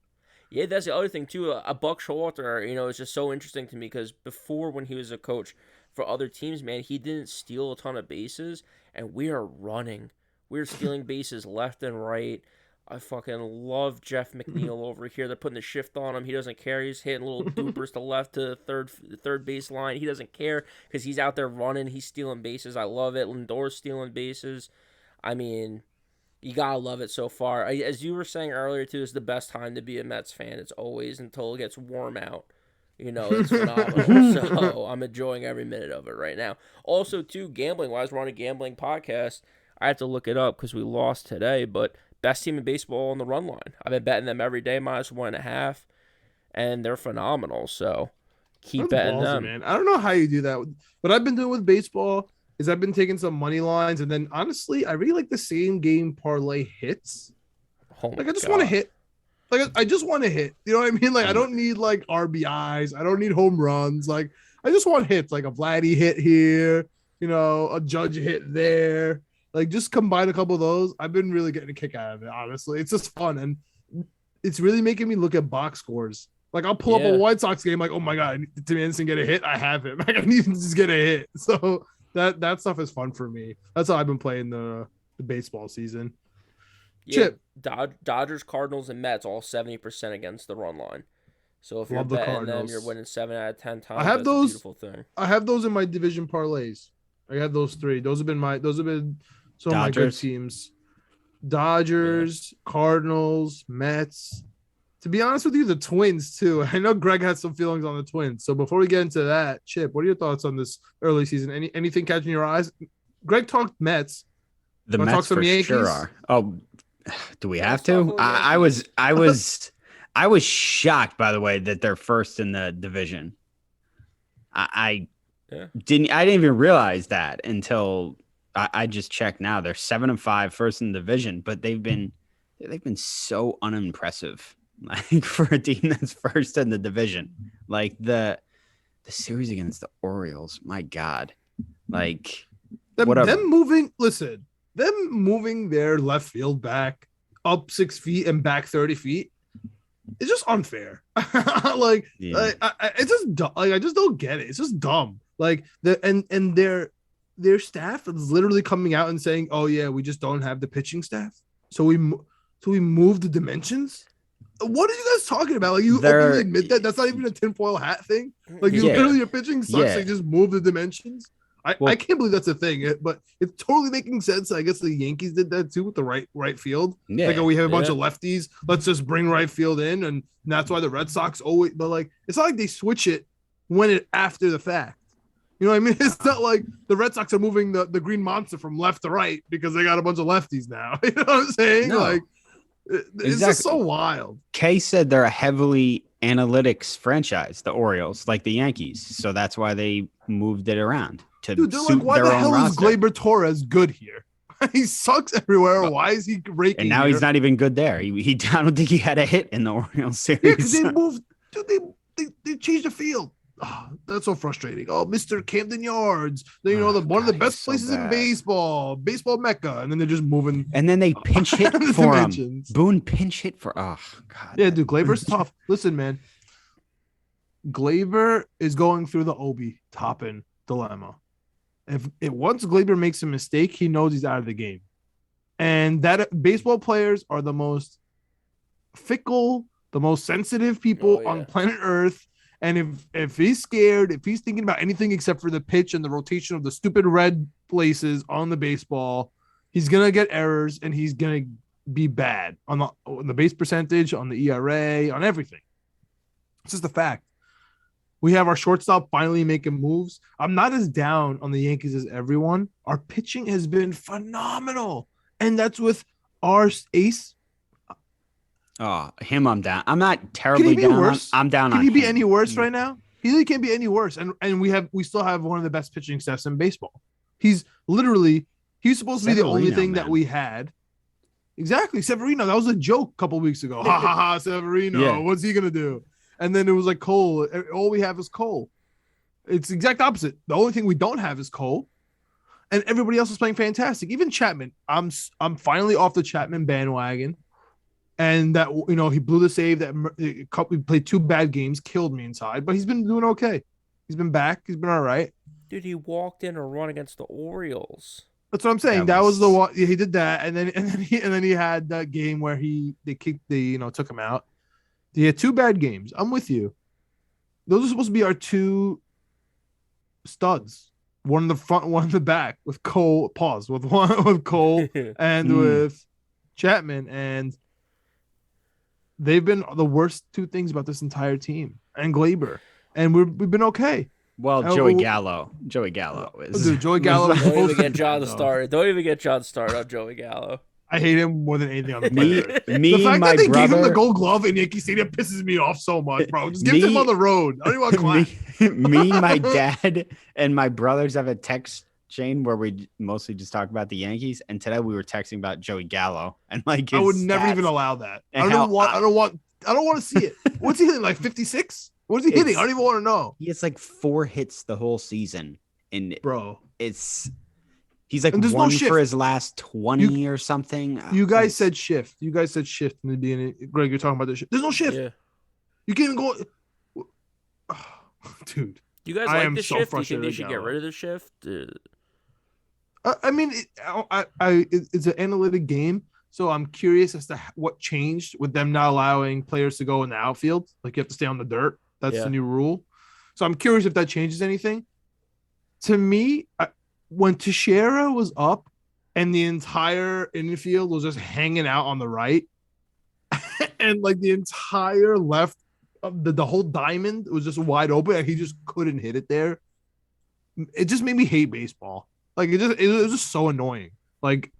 Yeah, that's the other thing too. A Buck Showalter, is just so interesting to me because before, when he was a coach for other teams, man, he didn't steal a ton of bases, and we are running. We're stealing bases left and right. I fucking love Jeff McNeil over here. They're putting the shift on him. He doesn't care. He's hitting little doopers to left to third base line. He doesn't care because he's out there running. He's stealing bases. I love it. Lindor's stealing bases. I mean, you gotta love it so far. As you were saying earlier, too, it's the best time to be a Mets fan. It's always until it gets warm out. It's phenomenal. So I'm enjoying every minute of it right now. Also, too, gambling-wise, we're on a gambling podcast. I have to look it up because we lost today, but best team in baseball on the run line. I've been betting them every day, -1.5, and they're phenomenal. So Keep That's betting ballsy, them. man. I don't know how you do that. What I've been doing with baseball is I've been taking some money lines, and then honestly, I really like the same game parlay hits. Oh my Like I just God. want to hit. Like I just want to hit. You know what I mean? Like I Oh don't need like RBIs. I don't need home runs. Like I just want hits. Like a Vladdy hit here. You know, a Judge hit there. Like just combine a couple of those. I've been really getting a kick out of it. Honestly, it's just fun, and it's really making me look at box scores. Like I'll pull up a White Sox game. Like, oh my God, did Tim Anderson get a hit? I have him. Like I need to just get a hit. So that stuff is fun for me. That's how I've been playing the baseball season. Yeah, Chip. Dodgers, Cardinals, and Mets all 70% against the run line. So if you're Love the betting them, Cardinals. you're winning 7 out of 10 times. I have That's those. a beautiful thing. I have those in my division parlays. I have those 3. Those have been some of my good teams. Dodgers, Cardinals, Mets. To be honest with you, the Twins too. I know Greg has some feelings on the Twins. So before we get into that, Chip, what are your thoughts on this early season? Anything catching your eyes? Greg talked Mets. The Mets for sure are. Oh, do we have to? I was shocked, by the way, that they're first in the division. I didn't even realize that until I just checked now. They're 7-5, first in the division, but they've been so unimpressive. Like for a team that's first in the division, like the series against the Orioles, my God, like them moving their left field back up 6 feet and back 30 feet. It's just unfair. It's just dumb. Like I just don't get it. It's just dumb. Like their staff is literally coming out and saying, "Oh yeah, we just don't have the pitching staff, so we moved the dimensions." What are you guys talking about? Like you openly admit that? That's not even a tinfoil hat thing. Like literally your pitching sucks. Yeah. So you just move the dimensions. I can't believe that's a thing, but it's totally making sense. I guess the Yankees did that too with the right field. Yeah. Like, we have a bunch of lefties. Let's just bring right field in, and that's why the Red Sox always. But like, it's not like they switch it after the fact. You know what I mean? It's not like the Red Sox are moving the Green Monster from left to right because they got a bunch of lefties now. You know what I'm saying? No. Like, it's just so wild. Kay said they're a heavily analytics franchise, the Orioles, like the Yankees. So that's why they moved it around to Dude, they're suit like, why their the own hell roster. is Gleyber Torres good here? He sucks everywhere. Why is he raking? And now he's not even good there. He I don't think he had a hit in the Orioles series. Yeah, because they moved. Dude, they changed the field. Oh, that's so frustrating. Oh, Mr. Camden Yards. One of the best places in baseball Mecca, and then they're just moving. And then they pinch hit for him. Boone pinch hit for. Oh God. Yeah, dude, Gleyber's tough. Listen, man. Gleyber is going through the Obi Toppin dilemma. If once Gleyber makes a mistake, he knows he's out of the game. And that baseball players are the most fickle, the most sensitive people on planet Earth. And if he's scared, if he's thinking about anything except for the pitch and the rotation of the stupid red places on the baseball, he's gonna get errors and he's gonna be bad on the base percentage, on the ERA, on everything. It's just a fact. We have our shortstop finally making moves. I'm not as down on the Yankees as everyone. Our pitching has been phenomenal, and that's with our ace. Oh, him, I'm down. I'm not terribly down. I'm down on him. Can he be any worse right now? He really can't be any worse. And we still have one of the best pitching staffs in baseball. He's supposed to be the only thing that we had. Exactly. Severino. That was a joke a couple weeks ago. Ha ha ha, Severino. Yeah. What's he gonna do? And then it was like Cole. All we have is Cole. It's the exact opposite. The only thing we don't have is Cole. And everybody else is playing fantastic. Even Chapman. I'm finally off the Chapman bandwagon. And that, he blew the save that we played 2 bad games, killed me inside, but he's been doing okay. He's been back. He's been all right. Dude, he walked in a run against the Orioles. That's what I'm saying. That was the one. Yeah, he did that. And then he had that game where they kicked took him out. He had 2 bad games. I'm with you. Those are supposed to be our 2 studs. One in the front, one in the back with Cole. Pause. With Cole and with Chapman. And they've been the worst 2 things about this entire team and Gleyber, and we've been okay. Well, Joey Gallo is. Dude, Joey Gallo. Don't even get John started. Don't even get John started on Joey Gallo. I hate him more than anything on the Me, planet. The me, fact my that they gave him the brother, Gold Glove in Yankee Stadium pisses me off so much, bro. Just give it to him on the road. I don't even want to clap. my dad, and my brothers have a text chain where we mostly just talk about the Yankees. And today we were texting about Joey Gallo and like I his would never stats even allow that. and I how don't want. I don't want to see it. What's he hitting? Like 56? What is he hitting? I don't even want to know. He has like 4 hits the whole season, and Bro, he's like and there's no one shift. for his last 20 or something. You guys said shift. You guys said shift in the beginning. Greg, you're talking about this shift. There's no shift. Yeah. You can't even go. Oh, dude. You guys I like am the so shift? Do you think they frustrated should with get Gallo. rid of the shift? I mean, it's an analytic game, so I'm curious as to what changed with them not allowing players to go in the outfield. Like you have to stay on the dirt. That's the new rule. So I'm curious if that changes anything. To me, when Teixeira was up and the entire infield was just hanging out on the right, and like the entire left, the whole diamond was just wide open, and he just couldn't hit it there. It just made me hate baseball. Like it was just so annoying. Like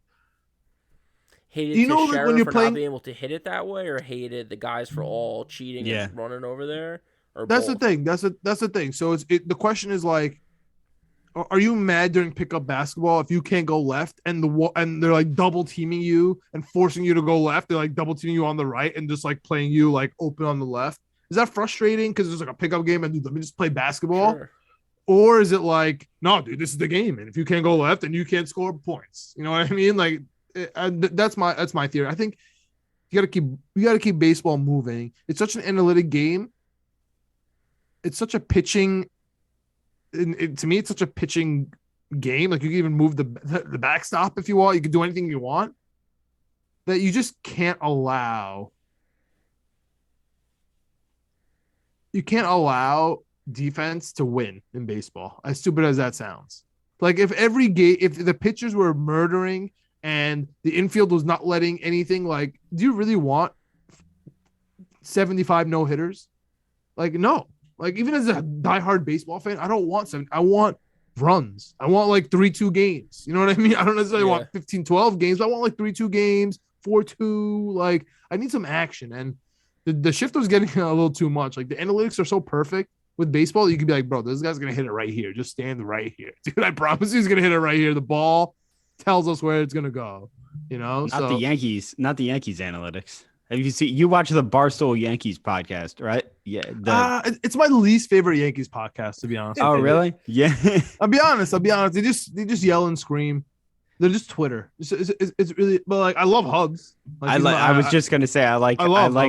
hated you know, Teixeira when you're for playing, not being able to hit it that way, or hated the guys for all cheating and running over there, or that's both? the thing. That's the thing. So the question is like, are you mad during pickup basketball if you can't go left and they're like double teaming you and forcing you to go left? They're like double teaming you on the right and just like playing you like open on the left. Is that frustrating because there's like a pickup game and dude, let me just play basketball? Sure. Or is it like, no, dude, this is the game, and if you can't go left, then you can't score points. You know what I mean? Like, that's my theory. I think you gotta keep baseball moving. It's such an analytic game. It's such a pitching. To me, it's such a pitching game. Like you can even move the backstop if you want. You can do anything you want. That you just can't allow. You can't allow defense to win in baseball, as stupid as that sounds. Like if every game, if the pitchers were murdering and the infield was not letting anything, like, do you really want 75 no hitters? Like, no. Like, even as a diehard baseball fan, I don't want I want runs. I want like 3-2 games. You know what I mean? I don't necessarily want 15-12 games. I want like 3-2 games, 4-2. Like, I need some action. And the shift was getting a little too much. Like, the analytics are so perfect. With baseball, you could be like, bro, this guy's going to hit it right here. Just stand right here. Dude, I promise you he's going to hit it right here. The ball tells us where it's going to go, you know? Not the Yankees analytics. Have you watch the Barstool Yankees podcast, right? Yeah. It's my least favorite Yankees podcast, to be honest. Oh, really? Yeah. I'll be honest. They just yell and scream. They're just Twitter. It's really, but like, I love Hubs. Like, I was just gonna say I like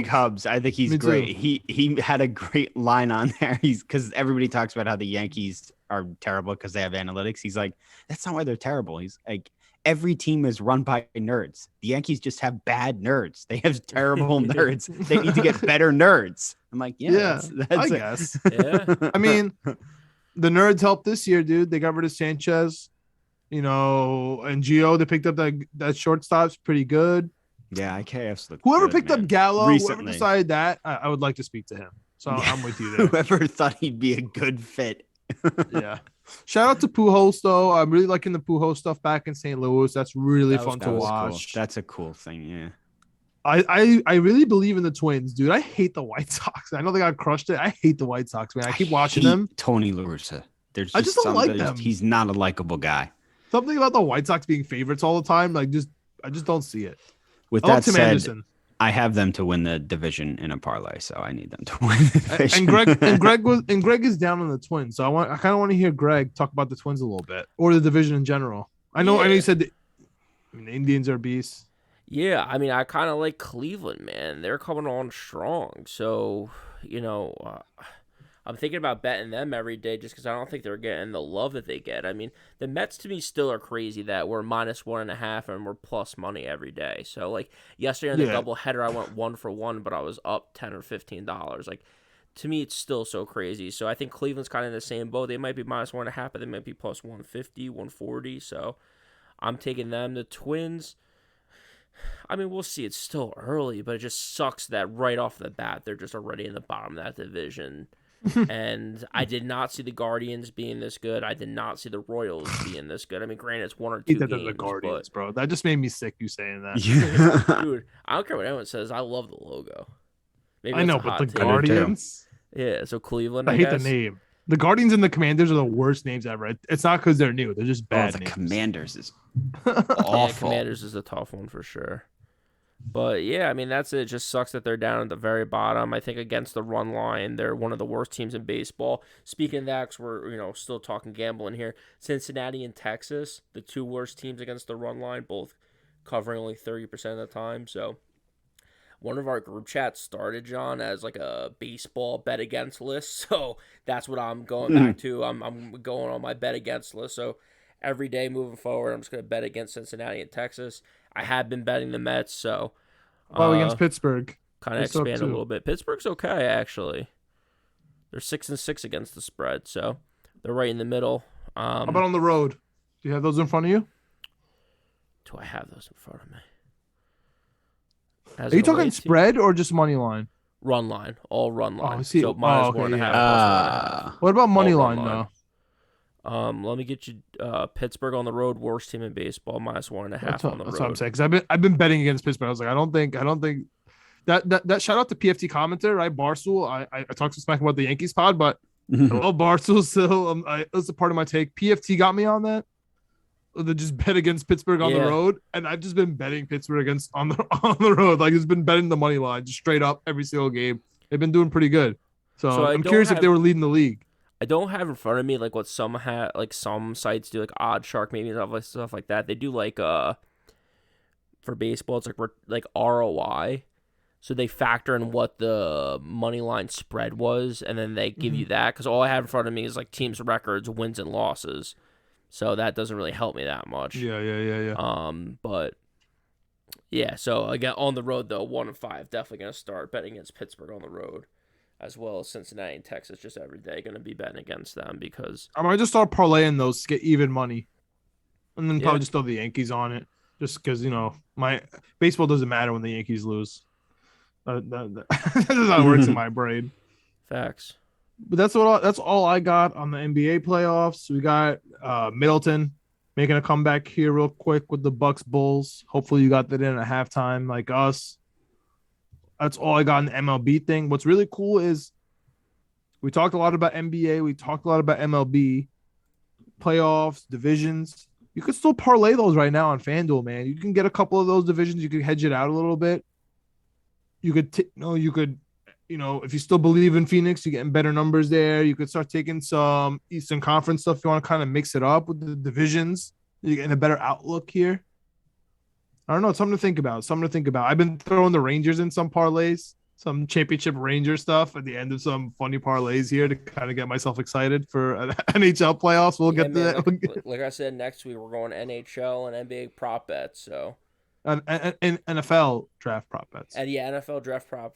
Hubs. I think he's Me great. too. He had a great line on there. He's because everybody talks about how the Yankees are terrible because they have analytics. He's like, that's not why they're terrible. He's like, every team is run by nerds. The Yankees just have bad nerds. They have terrible nerds. They need to get better nerds. I'm like, that's I guess. Yeah. I mean, the nerds helped this year, dude. They got rid of Sanchez. You know, and Gio, they picked up that shortstop's pretty good. Yeah, IKF's look. Whoever good, picked man. up Gallo, Recently. whoever decided that, I would like to speak to him. So I'm with you there. Whoever thought he'd be a good fit. Yeah. Shout out to Pujols though. I'm really liking the Pujols stuff back in St. Louis. That's really fun to watch. Cool. That's a cool thing. Yeah. I really believe in the Twins, dude. I hate the White Sox. I know they got crushed. I hate the White Sox, man. I keep watching them. Tony La Russa. I just don't like them. He's not a likable guy. Something about the White Sox being favorites all the time, like I just don't see it. With that said, Anderson. I have them to win the division in a parlay, so I need them to win the division. And Greg is down on the Twins, so I kind of want to hear Greg talk about the Twins a little bit or the division in general. I know you said the Indians are beasts. Yeah, I mean, I kind of like Cleveland, man. They're coming on strong, so I'm thinking about betting them every day just because I don't think they're getting the love that they get. I mean, the Mets to me still are crazy that we're -1.5 and we're plus money every day. So, like, yesterday in the doubleheader, I went 1 for 1, but I was up $10 or $15. Like, to me, it's still so crazy. So, I think Cleveland's kind of in the same boat. They might be -1.5, but they might be plus 150, 140. So, I'm taking them. The Twins, I mean, we'll see. It's still early, but it just sucks that right off the bat, they're just already in the bottom of that division. And I did not see the Guardians being this good. I did not see the Royals being this good. I mean, granted, it's 1 or 2 games, the Guardians, bro. That just made me sick. You saying that, dude? I don't care what anyone says. I love the logo. Maybe I know, but the take. Guardians. Yeah, so Cleveland. I hate the name. The Guardians and the Commanders are the worst names ever. It's not because they're new; they're just bad. The names. Commanders is awful. Yeah, Commanders is a tough one for sure. But yeah, I mean that's it. It just sucks that they're down at the very bottom. I think against the run line, they're one of the worst teams in baseball. Speaking of that, 'cause we're still talking gambling here. Cincinnati and Texas, the 2 worst teams against the run line, both covering only 30% of the time. So one of our group chats started, John, as like a baseball bet against list. So that's what I'm going back to. I'm going on my bet against list. So every day moving forward, I'm just going to bet against Cincinnati and Texas. I have been betting the Mets, so against Pittsburgh, kind of expand a little bit. Pittsburgh's okay, actually. They're 6-6 against the spread, so they're right in the middle. How about on the road? Do you have those in front of you? Do I have those in front of me? Are you talking spread or just money line? Run line, all run line. So minus 1.5. What about money line though? Let me get you Pittsburgh on the road, worst team in baseball, minus 1.5 on the road. That's what I'm saying. Because I've been betting against Pittsburgh. I was like, I don't think that shout out to PFT commenter, right? Barstool. I talked to smack about the Yankees pod, but I love Barstool still. That's a part of my take. PFT got me on that. They just bet against Pittsburgh on the road, and I've just been betting Pittsburgh against on the road. Like, it's been betting the money line just straight up every single game. They've been doing pretty good. So I'm curious if they were leading the league. I don't have in front of me like what some sites do, like Odd Shark maybe stuff like that. They do like for baseball, it's like ROI. So they factor in what the money line spread was, and then they give you that. Because all I have in front of me is like teams' records, wins and losses. So that doesn't really help me that much. Yeah. But yeah. So again, on the road though, 1-5, definitely gonna start betting against Pittsburgh on the road, as well as Cincinnati and Texas. Just every day gonna be betting against them because I might just start parlaying those to get even money, and then probably just throw the Yankees on it, just because my baseball doesn't matter when the Yankees lose. That's how it works in my brain. Facts. But that's all I got on the NBA playoffs. We got Middleton making a comeback here real quick with the Bucks Bulls. Hopefully you got that in at halftime like us. That's all I got in the MLB thing. What's really cool is we talked a lot about NBA. We talked a lot about MLB playoffs, divisions. You could still parlay those right now on FanDuel, man. You can get a couple of those divisions. You could hedge it out a little bit. You could if you still believe in Phoenix, you're getting better numbers there. You could start taking some Eastern Conference stuff. You want to kind of mix it up with the divisions. You're getting a better outlook here. I don't know. It's something to think about. I've been throwing the Rangers in some parlays, some championship Ranger stuff at the end of some funny parlays here to kind of get myself excited for NHL playoffs. We'll get to that. Like I said, next week we're going NHL and NBA prop bets. So, and NFL draft prop bets. And NFL draft prop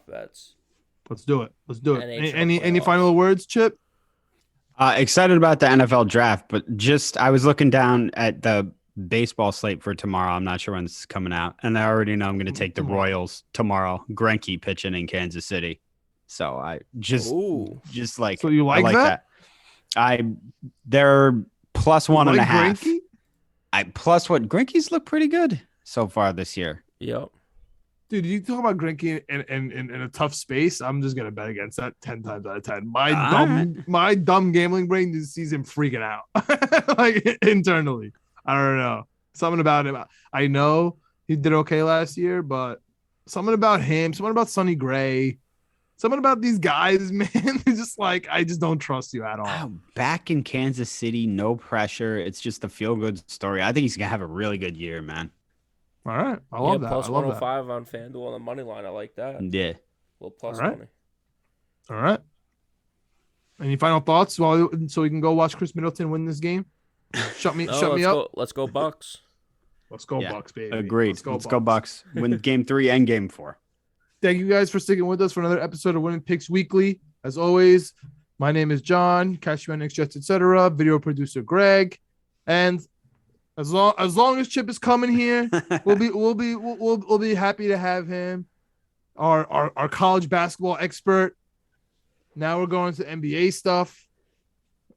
bets. Let's do it. Any final words, Chip? Excited about the NFL draft, but I was looking down at the baseball slate for tomorrow. I'm not sure when this is coming out, and I already know I'm going to take the Royals tomorrow. Greinke pitching in Kansas City, so I just like. So you like that? They're plus 1.5. Greinke's look pretty good so far this year. Yep. Dude, you talk about Greinke in a tough space. I'm just gonna bet against that 10 times out of 10. My dumb gambling brain just sees him freaking out, like internally. I don't know, something about him. I know he did okay last year, but something about him, something about Sonny Gray, something about these guys, man. It's just like I just don't trust you at all. Back in Kansas City, no pressure. It's just a feel good story. I think he's gonna have a really good year, man. All right. I love that. Plus 105 on FanDuel on the money line. I like that. Yeah. Little plus money. All right. Any final thoughts so we can go watch Chris Middleton win this game? Shut me up. Let's go Bucks. Let's go Bucks, baby. Agreed. Let's go Bucks. Win game 3 and game 4. Thank you guys for sticking with us for another episode of Winning Picks Weekly. As always, my name is John, Catch You on Knicks, Jets, etc. Video producer Greg, and as long as Chip is coming here, we'll be happy to have him. Our college basketball expert, Now we're going to NBA stuff.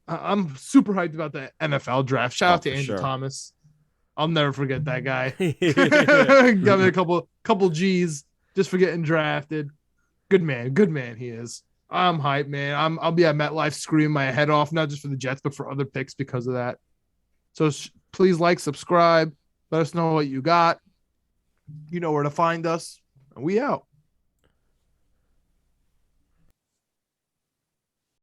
I'm super hyped about the NFL draft. Shout out to Andrew Thomas. I'll never forget that guy. Got me a couple G's just for getting drafted. Good man he is. I'm hyped, man. I'll be at MetLife screaming my head off, not just for the Jets, but for other picks because of that. So please like, subscribe. Let us know what you got. You know where to find us. And we out.